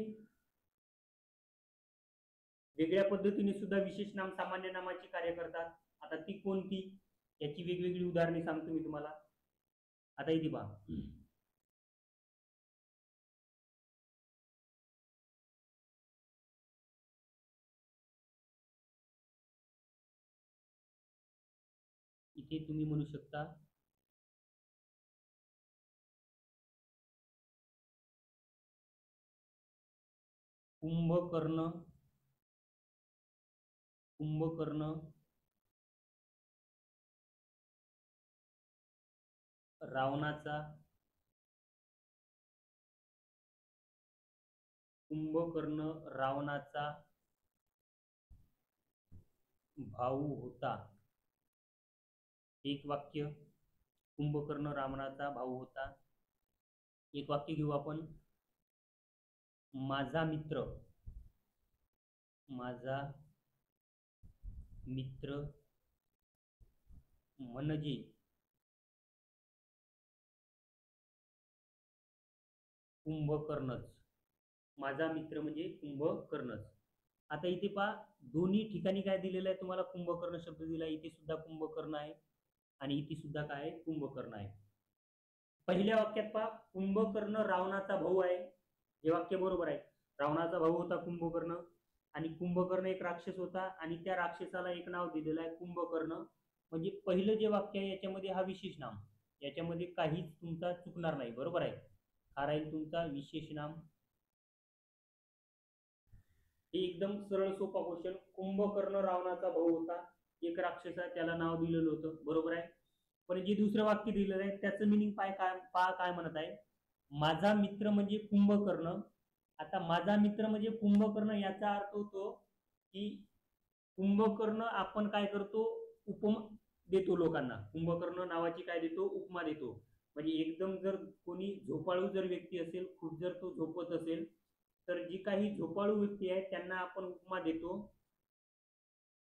वेगळ्या पद्धतीने सुद्धा विशेष नाम सामान्य नामाची कार्य करतात. आता ती कोणती, याची वेगवेगळी उदाहरणे सांगतो मी तुम्हाला. आता इथे पहा, इथे तुम्ही म्हणू शकता कुंभकर्ण, कुंभकर्ण रावणाचा, कुंभकर्ण रावणाचा भाऊ होता. एक वाक्य, कुंभकर्ण रावणाचा भाऊ होता. एक वाक्य घेऊ आपण, माझा मित्र, माझा मित्र म्हणजे कुंभकर्णच. माझा मित्र म्हणजे कुंभकर्णच. आता इथे पहा, दोन्ही ठिकाणी काय दिलेलं आहे तुम्हाला, कुंभकर्ण शब्द दिला. इथे सुद्धा कुंभकर्ण आहे आणि इथे सुद्धा काय आहे, कुंभकर्ण आहे. पहिल्या वाक्यात पहा, कुंभकर्ण रावणाचा भाऊ आहे, हे वाक्य बरोबर आहे. रावणाचा भाऊ होता कुंभकर्ण आणि कुंभकर्ण एक राक्षस होता आणि त्या राक्षसाला एक नाव दिलेलं आहे कुंभकर्ण. म्हणजे पहिलं जे वाक्य आहे याच्यामध्ये हा विशेष नाम, याच्यामध्ये काहीच तुमचा चुकणार नाही, बरोबर आहे. हा राहील तुमचा विशेष नाम. हे एकदम सरळ सोपा क्वेश्चन. कुंभकर्ण रावणाचा भाऊ होता, एक राक्षस आहे, त्याला नाव दिलेलं होतं, बरोबर आहे. पण जे दुसरं वाक्य दिलेलं आहे त्याचं मिनिंग काय म्हणत आहे, माझा मित्र म्हणजे कुंभकर्ण. आता माझा मित्र म्हणजे कुंभकर्ण याचा अर्थ होतो की कुंभकर्ण आपण काय करतो, उपमा देतो लोकांना. कुंभकर्ण नावाची काय देतो, उपमा देतो. म्हणजे एकदम जर कोणी झोपाळू जर व्यक्ती असेल, खूप जर तो झोपत असेल, तर जी काही झोपाळू व्यक्ती आहे त्यांना आपण उपमा देतो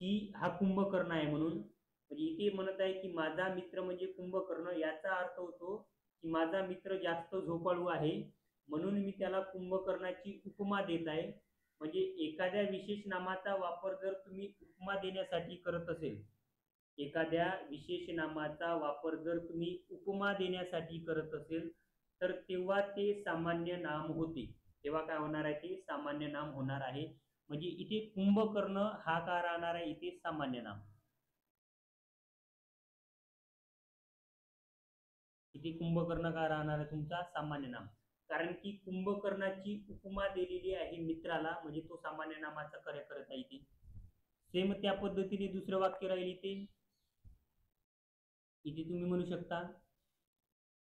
की हा कुंभकर्ण आहे म्हणून. म्हणजे इथे म्हणत आहे की माझा मित्र म्हणजे कुंभकर्ण, याचा अर्थ होतो की माझा मित्र जास्त झोपाळू आहे म्हणून मी त्याला कुंभकर्णाची उपमा देत आहे. म्हणजे एखाद्या विशेष नामाचा वापर जर तुम्ही उपमा देण्यासाठी करत असेल, एखाद्या विशेष नामाचा वापर जर तुम्ही उपमा देण्यासाठी करत असेल, तर तेव्हा ते सामान्य नाम होते. तेव्हा काय होणार आहे, ते सामान्य नाम होणार आहे. म्हणजे इथे कुंभकर्ण हा काय राहणार आहे, इथे सामान्य नाम. इथे कुंभकर्ण काय राहणार आहे तुमचा सामान्य नाम. कारण की कुंभकर्णाची उपमा दिलेली आहे मित्राला, म्हणजे तो सामान्य नामाचा कार्य करत आहे इथे. सेम त्या पद्धतीने दुसरं वाक्य राहील इथे. इथे तुम्ही म्हणू शकता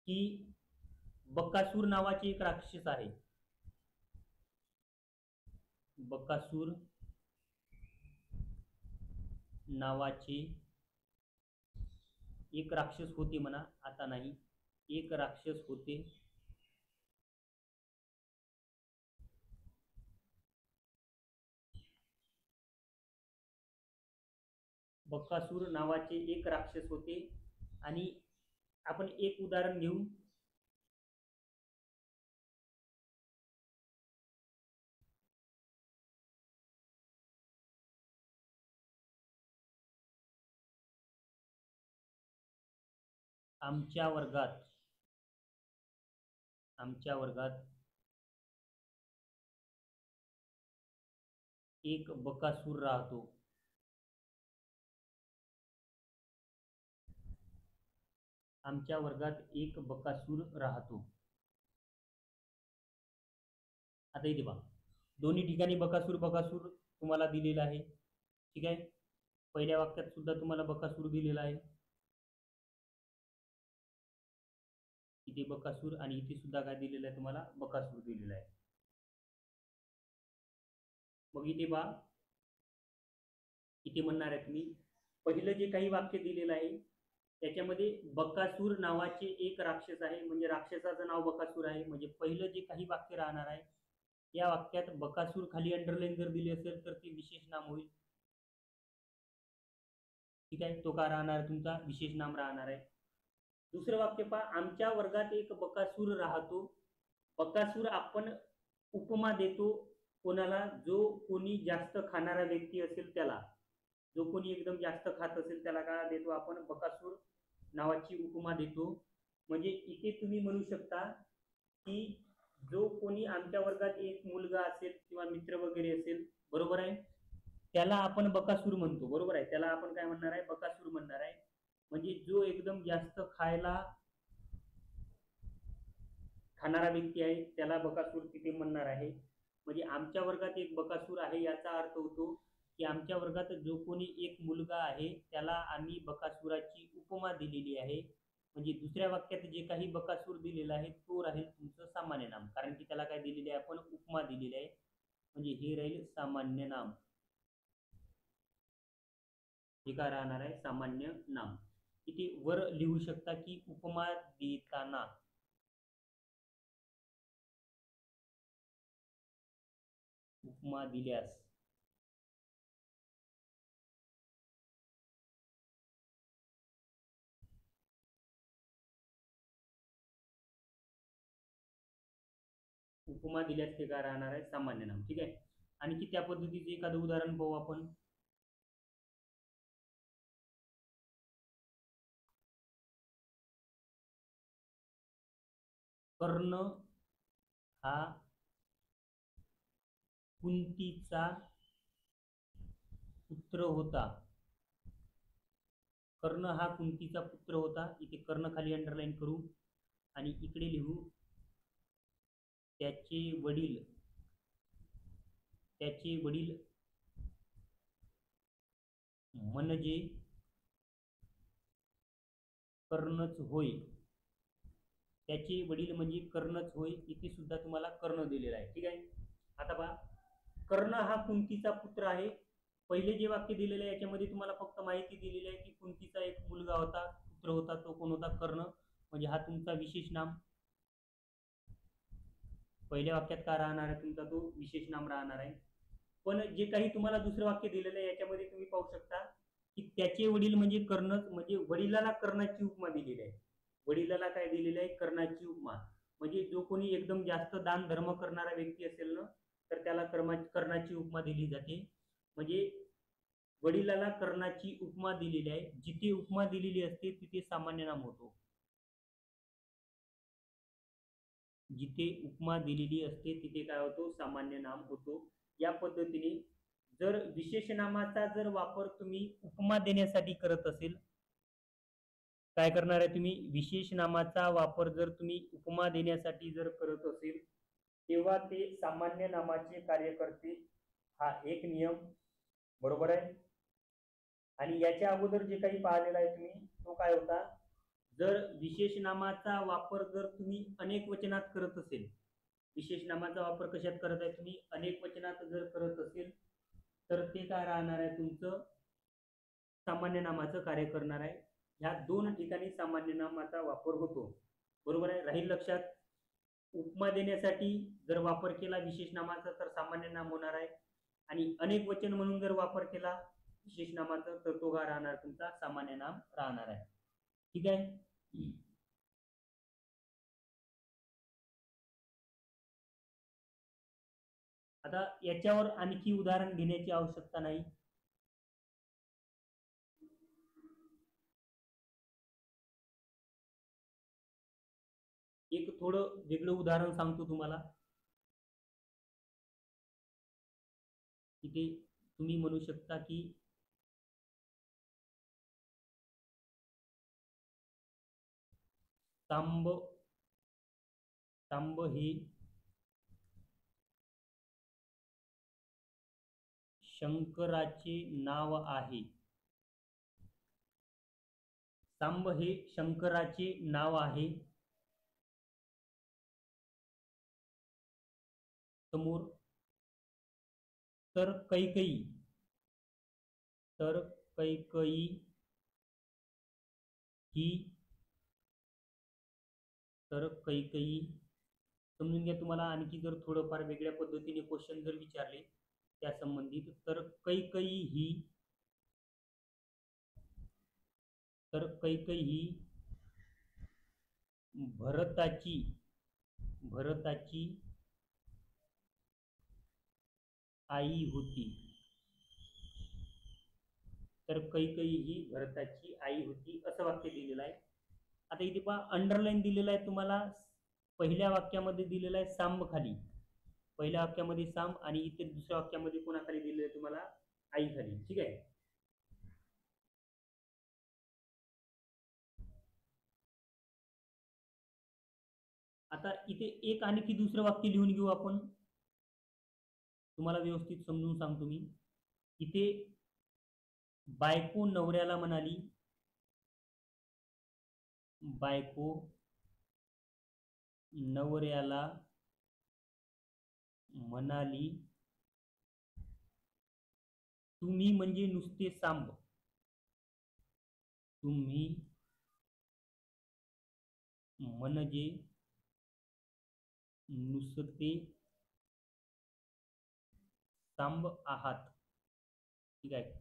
की बकासूर नावाचे एक राक्षस आहे. बकासूर नावाचे एक राक्षस होते म्हणा, आता नाही, एक राक्षस होते. बकासूर नावाचे एक राक्षस होते. आणि आपण एक उदाहरण घेऊ. आमच्या वर्गात एक बकासूर राहतो. आमच्या वर्गात एक बकासूर राहतो. आता इथे पहा, दोन्ही ठिकाणी बकासूर बकासूर तुम्हाला दिलेला आहे. ठीक आहे, पहिल्या वाक्यात सुद्धा तुम्हाला बकासूर दिलेला आहे. इथे बकासूर आणि इथे सुद्धा काय दिलेलं आहे तुम्हाला, बकासूर दिलेला आहे. मग इथे पहा, इथे म्हणणार आहे तुम्ही पहिलं जे काही वाक्य दिलेलं आहे त्याच्यामध्ये बकासूर नावाचे एक राक्षस आहे, म्हणजे राक्षसाचं नाव बकासूर आहे. म्हणजे पहिलं जे काही वाक्य राहणार आहे या वाक्यात बकासूर खाली अंडरलाईन जर दिली असेल तर ते विशेष नाम होईल. ठीक आहे, तो का राहणार, तुमचा विशेष नाम राहणार आहे. दुसरं वाक्य पहा, आमच्या वर्गात एक बकासूर राहतो. बकासूर आपण उपमा देतो कोणाला, जो कोणी जास्त खाणारा व्यक्ती असेल त्याला. जो कोणी एकदम जास्त खात असेल त्याला काय देतो आपण, बकासूर नावाची उपमा देतो. म्हणजे इथे तुम्ही म्हणू शकता की जो कोणी आमच्या वर्गात एक मुलगा असेल किंवा मित्र वगैरे असेल, बरोबर आहे, त्याला आपण बकासूर म्हणतो. बरोबर आहे, त्याला आपण काय म्हणणार आहे, बकासूर म्हणणार आहे. म्हणजे जो एकदम जास्त खाणारा व्यक्ती आहे त्याला बकासूर तिथे म्हणणार आहे. म्हणजे आमच्या वर्गात एक बकासूर आहे याचा अर्थ होतो की आमच्या वर्गात जो कोणी एक मुलगा आहे त्याला आम्ही बकासुराची उपमा दिलेली आहे. म्हणजे दुसऱ्या वाक्यात जे काही बकासूर दिलेला आहे तो राहील तुमचं सामान्य नाम, कारण की त्याला काय दिलेले आहे आपण, उपमा दिलेली आहे. म्हणजे हे राहील सामान्य नाम. हे काय राहणार आहे, सामान्य नाम. इथे वर लिहू शकता की उपमा देताना, उपमा दिल्यास, उपमा दिल्यास ते काय राहणार आहे, सामान्य नाम. ठीक आहे, आणखी त्या पद्धतीचे एखादं उदाहरण पाहू आपण. कर्ण हा कुंतीचा पुत्र होता. कर्ण हा कुंतीचा पुत्र होता. इथे कर्ण खाली अंडरलाईन करू आणि इकडे लिहू त्याचे वडील म्हणजे कर्णच होय. त्याचे वडील म्हणजे कर्णच होय. इथे सुद्धा तुम्हाला कर्ण दिलेला आहे. ठीक आहे, आता पहा, कर्ण हा कुंतीचा पुत्र आहे. पहिले जे वाक्य दिलेले आहे याच्यामध्ये तुम्हाला फक्त माहिती दिलेली आहे की कुंतीचा एक मुलगा होता, पुत्र होता, तो कोण होता, कर्ण. म्हणजे हा तुमचा विशेष नाम. पहिल्या वाक्यात काय राहणार आहे तुमचा, तो विशेष नाम राहणार आहे. पण जे काही तुम्हाला दुसरं वाक्य दिलेलं आहे याच्यामध्ये तुम्ही पाहू शकता की त्याचे वडील म्हणजे कर्णच, म्हणजे वडिलाला कर्णाची उपमा दिलेली आहे. वडिलाला काय दिलेली आहे, कर्णाची उपमा. म्हणजे जो कोणी एकदम जास्त दान धर्म करणारा व्यक्ती असेल ना तर त्याला कर्णाची उपमा दिली जाते. म्हणजे वडिलाला कर्णाची उपमा दिलेली आहे. जिथे उपमा दिलेली असते तिथे सामान्य नाम होतो. जिथे उपमा दिलेली असते तिथे काय होतो, सामान्य नाम होतो. या पद्धतीने जर विशेष नामाचा जर वापर तुम्ही उपमा देण्यासाठी करत असेल, काय करणार आहे तुम्ही, विशेष नामाचा वापर जर तुम्ही उपमा देण्यासाठी जर करत असेल तेव्हा ते सामान्य नामाचे कार्य करते, हा एक नियम बरोबर आहे. आणि याच्या अगोदर जे काही पाहिलेला आहे तुम्ही तो काय होता, जर विशेष नामाचा वापर जर तुम्ही अनेक वचनात करत असेल, विशेष नामाचा वापर कशात करत आहे तुम्ही, अनेक वचनात जर करत असेल तर ते काय राहणार आहे तुमचं, सामान्य नामाचं कार्य करणार आहे. ह्या दोन ठिकाणी सामान्य नामाचा वापर होतो, बरोबर आहे. राहील लक्षात, उपमा देण्यासाठी जर वापर केला विशेष नामाचा तर सामान्य नाम होणार आहे, आणि अनेक वचन म्हणून जर वापर केला विशेष नामाचा तर तो काय राहणार तुमचा, सामान्य नाम राहणार आहे. ठीक आहे. आता याच्यावर आणखी उदाहरण घेण्याची आवश्यकता नाही. एक थोडं वेगळं उदाहरण सांगतो तुम्हाला. इथे तुम्ही म्हणू शकता की तांब, तांब हे शंकराचे नाव आहे. तांब हे शंकराचे नाव आहे. समोर तर कैकई, तर कैकई ही, तर कैकई, समजून घ्या. तुम्हाला आणखी जर थोडंफार वेगळ्या पद्धतीने क्वेश्चन जर विचारले त्या संबंधित, तर कैकई ही, तर कैकई ही भरताची, भरताची आई होती. तर कैकई ही भरताची आई होती असं वाक्य दिलेलं आहे. आता इथे पहा अंडरलाईन दिलेलं आहे तुम्हाला, पहिल्या वाक्यामध्ये दिलेलं आहे सांब खाली, पहिल्या वाक्यामध्ये सांब, आणि इथे दुसऱ्या वाक्यामध्ये कोणाखाली दिलेलं आहे तुम्हाला, आई खाली. ठीक आहे. आता इथे एक आणखी दुसरं वाक्य लिहून घेऊ आपण, तुम्हाला व्यवस्थित समजून सांगतो मी. इथे बायको नवऱ्याला म्हणाली, बायको नवऱ्याला म्हणाली, तुम्ही म्हणजे नुसते सांब, तुम्ही म्हणजे नुसते सांब आहात. ठीक आहे,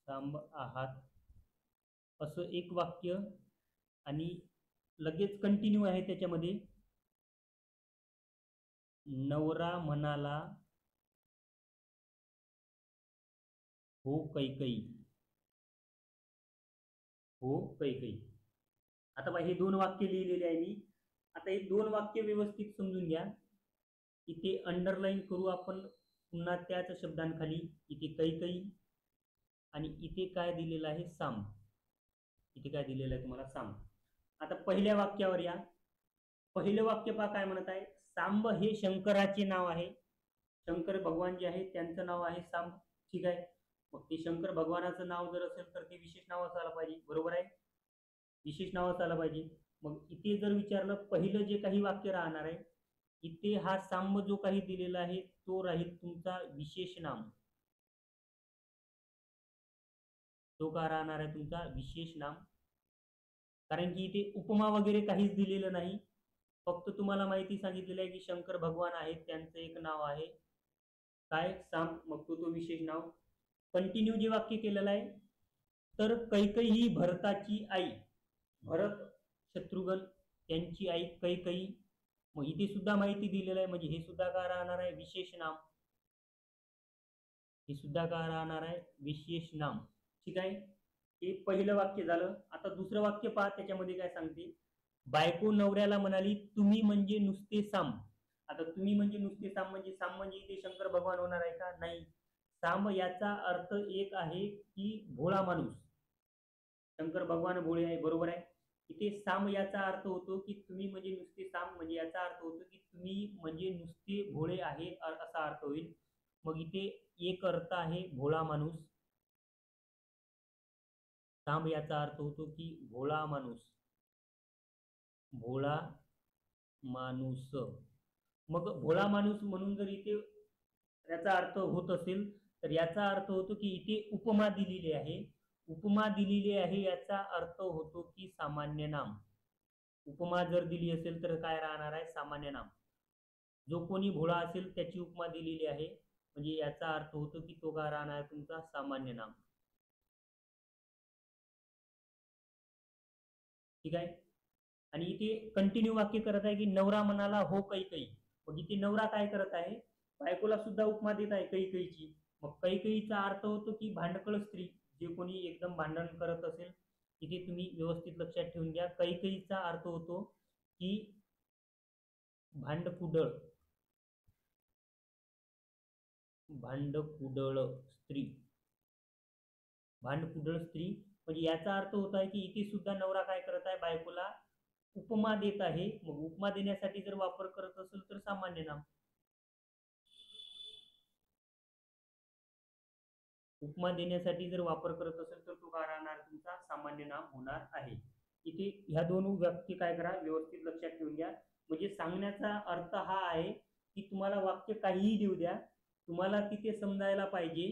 सांब आहात असं एक वाक्य, आणि लगेच कंटिन्यू आहे त्याच्यामध्ये, नवरा म्हणाला, हो कैकई, हो कैकई. आता बघा हे दोन वाक्य लिहिलेले आहे मी. आता हे दोन वाक्य व्यवस्थित समजून घ्या. इथे अंडरलाईन करू आपण पुन्हा त्याच शब्दांखाली, इथे कैकई, आणि इथे काय दिलेलं आहे, साम. इथे काय दिलेलं आहे तुम्हाला, साम. आता पहिल्या वाक्यावर या. पहिलं वाक्य पहा काय म्हणत आहे, सांब हे शंकराचे नाव आहे. शंकर भगवान जे आहे त्यांचं नाव आहे सांब. ठीक आहे. मग ते शंकर भगवानाचं नाव जर असेल तर ते विशेष नाव असायला पाहिजे, बरोबर आहे, विशेष नाव असायला पाहिजे. मग इथे जर विचारलं पहिलं जे काही वाक्य राहणार आहे, इथे हा सांब जो काही दिलेला आहे तो राहील तुमचा विशेष नाम, तो का राहणार आहे तुमचा विशेष नाम. कारण की इथे उपमा वगैरे काहीच दिलेलं नाही, फक्त तुम्हाला माहिती सांगितलेली आहे की शंकर भगवान आहेत त्यांचं एक नाव आहे काय, सांब, मग तो विशेष नाव. कंटिन्यू जे वाक्य केलेलं आहे, तर कैकई ही भरताची आई, भरत शत्रुघ्न त्यांची आई कैकई. मग इथे सुद्धा माहिती दिलेलं आहे, म्हणजे हे सुद्धा काय राहणार आहे, विशेष नाम, हे सुद्धा काय राहणार आहे, विशेष नाम. ठीक आहे. हे पहिलं वाक्य झालं. आता दुसरं वाक्य पहा, त्याच्यामध्ये काय सांगते, बायको नवऱ्याला म्हणाली, तुम्ही म्हणजे नुसते सांब. आता तुम्ही म्हणजे नुसते सांब म्हणजे, सांब म्हणजे इथे शंकर भगवान होणार आहे का, नाही. सांब याचा अर्थ एक आहे की भोळा माणूस, शंकर भगवान भोळे आहे, बरोबर आहे. इथे साम याचा अर्थ होतो की तुम्ही म्हणजे नुसते साम, म्हणजे याचा अर्थ होतो की तुम्ही म्हणजे नुसते भोळे आहे असा अर्थ होईल. मग इथे एक अर्थ आहे भोळा माणूस. साम याचा अर्थ होतो की भोळा माणूस, भोळा माणूस. मग भोळा माणूस म्हणून जर इथे याचा अर्थ होत असेल, तर याचा अर्थ होतो की इथे उपमा दिलेली आहे. उपमा दिलेली आहे याचा अर्थ होतो की सामान्य नाम. उपमा जर दिली असेल तर काय राहणार आहे? सामान्य नाम. जो कोणी भोळा असेल त्याची उपमा दिलेली आहे, म्हणजे याचा अर्थ होतो की तो काय राहणार आहे? तुमचा सामान्य नाम. ठीक आहे. आणि इथे कंटिन्यू वाक्य करत आहे की नवरा म्हणाला हो कैकई. मग इथे नवरा काय करत आहे? बायकोला सुद्धा उपमा देत आहे कैकईची. मग कैकईचा अर्थ होतो की भांडखळ स्त्री, जे कोणी एकदम भांडण करत असेल. इथे तुम्ही व्यवस्थित लक्षात ठेवून घ्या, कैकईचा अर्थ होतो की भांडकुदळ, भांडकुदळ स्त्री, भांडकुदळ स्त्री. म्हणजे याचा अर्थ होत आहे की इथे सुद्धा नवरा काय करत आहे? बायकोला उपमा देत आहे. मग उपमा देण्यासाठी जर वापर करत असेल तर सामान्य नाम. उपमा देण्यासाठी जर वापर करत असेल तर तो काय राहणार? तुमचा सामान्य नाम होणार आहे. इथे ह्या दोन व्यक्ती काय करा, व्यवस्थित लक्षात ठेवून घ्या. म्हणजे सांगण्याचा अर्थ हा आहे की तुम्हाला वाक्य काहीही देऊ द्या, तुम्हाला तिथे समजायला पाहिजे.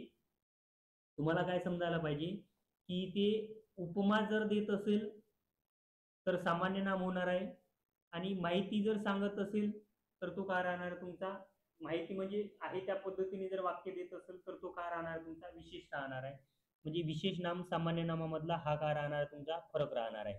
तुम्हाला काय समजायला पाहिजे की ते उपमा जर देत असेल तर सामान्य नाम होणार आहे, आणि माहिती जर सांगत असेल तर तो काय राहणार तुमचा? माहिती म्हणजे आहे त्या पद्धतीने जर वाक्य देत असेल तर तो काय राहणार? तुमचा विशेष राहणार आहे. म्हणजे विशेष नाम सामान्य नामामधला हा काय राहणार? तुमचा फरक राहणार आहे.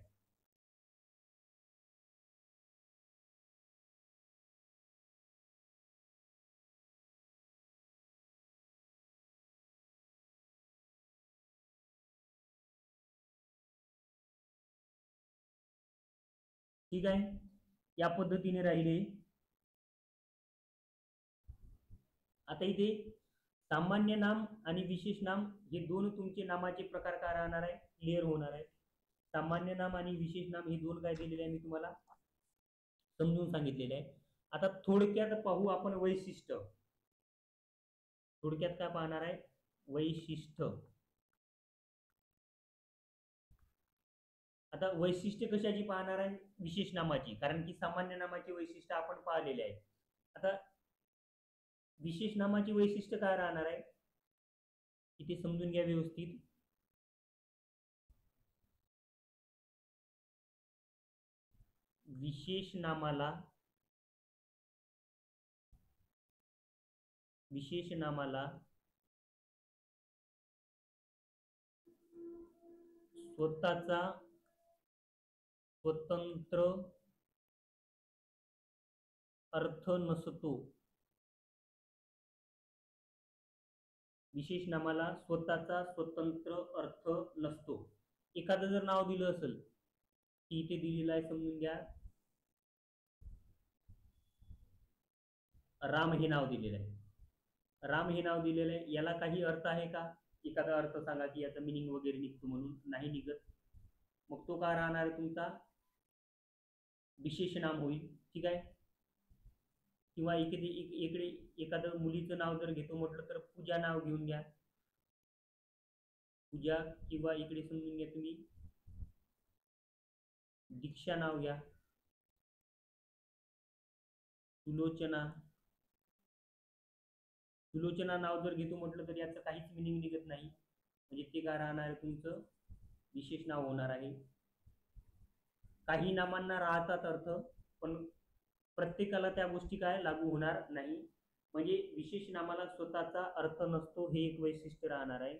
ठीक आहे, या पद्धतीने राहिले. आता इथे सामान्य नाम आणि विशेष नाम हे दोन तुमचे नामाचे प्रकार काय राहणार आहे? क्लिअर होणार आहे. सामान्य नाम आणि विशेष नाम हे दोन काय दिलेले आहे मी तुम्हाला समजून सांगितलेले आहे. आता थोडक्यात पाहू आपण वैशिष्ट्य. थोडक्यात काय पाहणार आहे? वैशिष्ट्य. आता वैशिष्ट्य कशाची पाहणार आहे? विशेष नामाची, कारण की सामान्य नामाची वैशिष्ट्य आपण पाहिलेले आहे. आता विशेष नामाची वैशिष्ट्य काय राहणार आहे इथे समजून घ्या व्यवस्थित. विशेष नामाला, विशेष नामाला स्वतःचा स्वतंत्र अर्थ नसतो. विशेष नामाला स्वतःचा स्वतंत्र अर्थ नसतो. एखादं जर नाव दिलं असेल, की इथे दिलेलं आहे समजून घ्या, राम हे नाव दिलेलं आहे. राम हे नाव दिलेलं आहे, याला काही अर्थ आहे का? एखादा अर्थ सांगा की याचा मिनिंग वगैरे निघतो म्हणून. नाही निघत. मग तो काय राहणार आहे तुमचा? विशेष नाम होईल. ठीक आहे. किंवा इकडे एखादं मुलीचं नाव जर घेतो म्हटलं तर पूजा नाव घेऊन घ्या, पूजा. किंवा इकडे समजून घ्या तुम्ही दीक्षा नाव घ्या, सुलोचना. सुलोचना नाव जर घेतो म्हटलं तर याचं काहीच मिनिंग निघत नाही, म्हणजे ते काय राहणार आहे तुमचं? विशेष नाव होणार आहे. काही नामांना राहतात अर्थ, पण प्रत्येकाला त्या गोष्टी काय लागू होणार नाही. म्हणजे विशेष नामाला स्वतःचा अर्थ नसतो, हे एक वैशिष्ट्य राहणार आहे.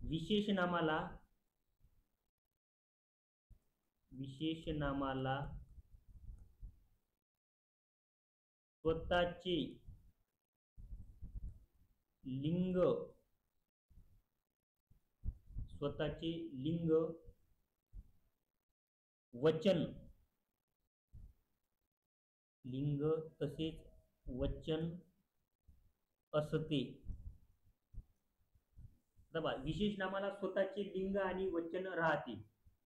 विशेष नामाला, विशेष नामाला स्वतःचे लिंग, स्वतःचे लिंग, वचन, लिंग तसेच वचन असते. बघा, विशेष नामाला स्वतःचे लिंग आणि वचन राहते,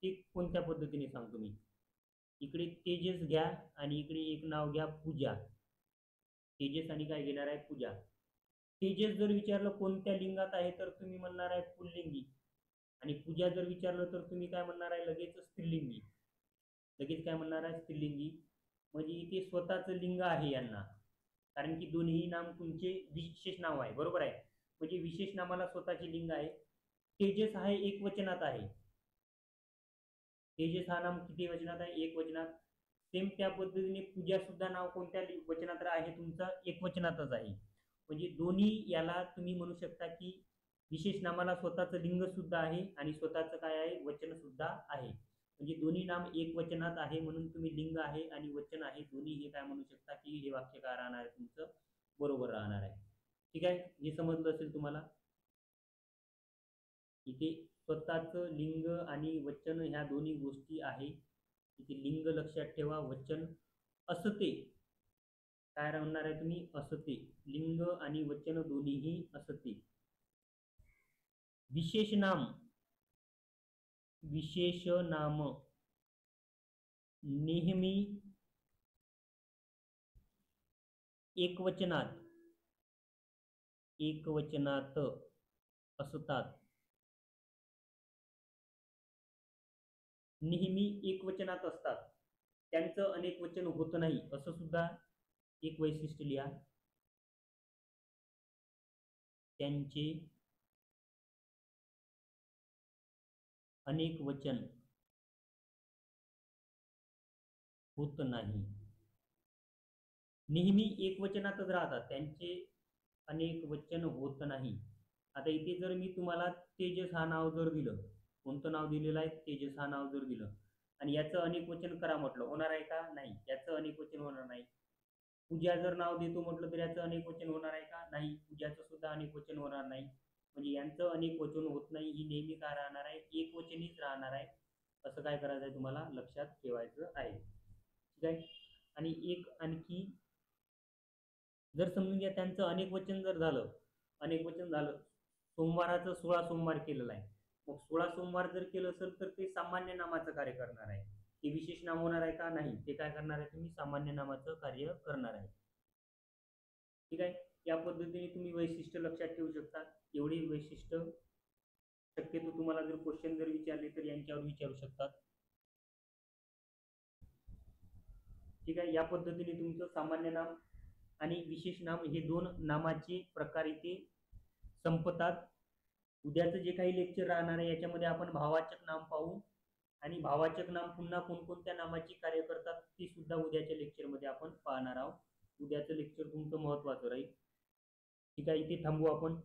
ते कोणत्या पद्धतीने सांगतो मी. इकडे तेजस घ्या आणि इकडे एक नाव घ्या पूजा. तेजस आणि काय घेणार आहे, पूजा. तेजस जर विचारलं कोणत्या लिंगात आहे तर तुम्ही म्हणणार आहे पुल्लिंगी, आणि पूजा जर विचारलं तर तुम्ही काय म्हणणार आहे, लगेच स्त्रीलिंगी. लगेच काय म्हणणार आहे, स्त्रीलिंगी. म्हणजे इथे स्वतःचं लिंग आहे यांना, कारण की दोन्ही नाम तुमचे विशेष नाव आहे, बरोबर आहे. म्हणजे विशेष नामाला स्वतःचे लिंग आहे. तेजस आहे एक वचनात आहे. तेजस हा नाम किती वचनात आहे, एक वचनात. सेम त्या पद्धतीने पूजा सुद्धा नाव कोणत्या वचनात आहे, तुमचा एक वचनातच आहे. म्हणजे दोन्ही याला तुम्ही म्हणू शकता की विशेष नामाला स्वतःचं लिंग सुद्धा आहे आणि स्वतःचं काय आहे, वचन सुद्धा आहे. म्हणजे दोन्ही नाम एक वचनात आहे म्हणून तुम्ही लिंग आहे आणि वचन आहे दोन्ही हे काय म्हणू शकता की हे वाक्य काय राहणार आहे, तुमचं बरोबर राहणार आहे. ठीक आहे, हे समजलं असेल तुम्हाला. इथे स्वतःचं लिंग आणि वचन ह्या दोन्ही गोष्टी आहे. इथे लिंग लक्षात ठेवा, वचन असते काय राहणार आहे, तुम्ही असते. लिंग आणि वचन दोन्हीही असते. विशेष नाम, विशेष नाम नेहमी एकवचनात असतात. नेहमी एकवचनात असतात, त्यांचं अनेक वचन होत नाही, असं सुद्धा एक वैशिष्ट्य लिहा. त्यांचे अनेक वचन होत नाही. नेहमी एकवचनातच राहतात, त्यांचे अनेक वचन होत नाही. आता इथे जर मी तुम्हाला तेजस हा नाव जर दिलं, कोणतं नाव दिलेलं आहे, तेजस हा नाव जर दिलं, आणि याचं अनेक वचन करा म्हटलं, होणार आहे का, नाही, याचं अनेक वचन होणार नाही. पूजा जर नाव देतो म्हटलं तर याचं अनेक वचन होणार आहे का, नाही, पूजाचं सुद्धा अनेक वचन होणार नाही. म्हणजे यांचं अनेक वचन होत नाही, ही नेहमी काय राहणार आहे, एक वचनीच राहणार आहे. असं काय करायचं आहे, तुम्हाला लक्षात ठेवायचं आहे. ठीक आहे. आणि एक आणखी जर समजून घ्या, त्यांचं अनेक वचन जर झालं, अनेक वचन झालं, सोमवाराचं 16 सोमवार केलेलं आहे, मग 16 सोमवार जर केलं असेल तर ते सामान्य नामाचं कार्य करणार आहे. ते विशेष नाम होणार आहे का, नाही, ते काय करणार आहे, तुम्ही सामान्य नामाचं कार्य करणार आहे. ठीक आहे. या पद्धतीने तुम्ही वैशिष्ट्य लक्षात ठेवू शकता. एवढी वैशिष्ट्य शक्यतो तुम्हाला जर क्वेश्चन जर विचारले तर यांच्यावर विचारू शकतात. ठीक आहे. या पद्धतीने तुमचं सामान्य नाम आणि विशेष नाम हे दोन नामाचे प्रकार इथे संपतात. उद्याचं जे काही लेक्चर राहणार आहे याच्यामध्ये आपण भाववाचक नाम पाहू, आणि भाववाचक नाम पुन्हा कोणकोणत्या नामाची कार्य करतात ती सुद्धा उद्याच्या लेक्चरमध्ये आपण पाहणार आहोत. उद्याचं लेक्चर तुमचं महत्त्वाचं राहील. ठीक आहे, इथे थांबू आपण.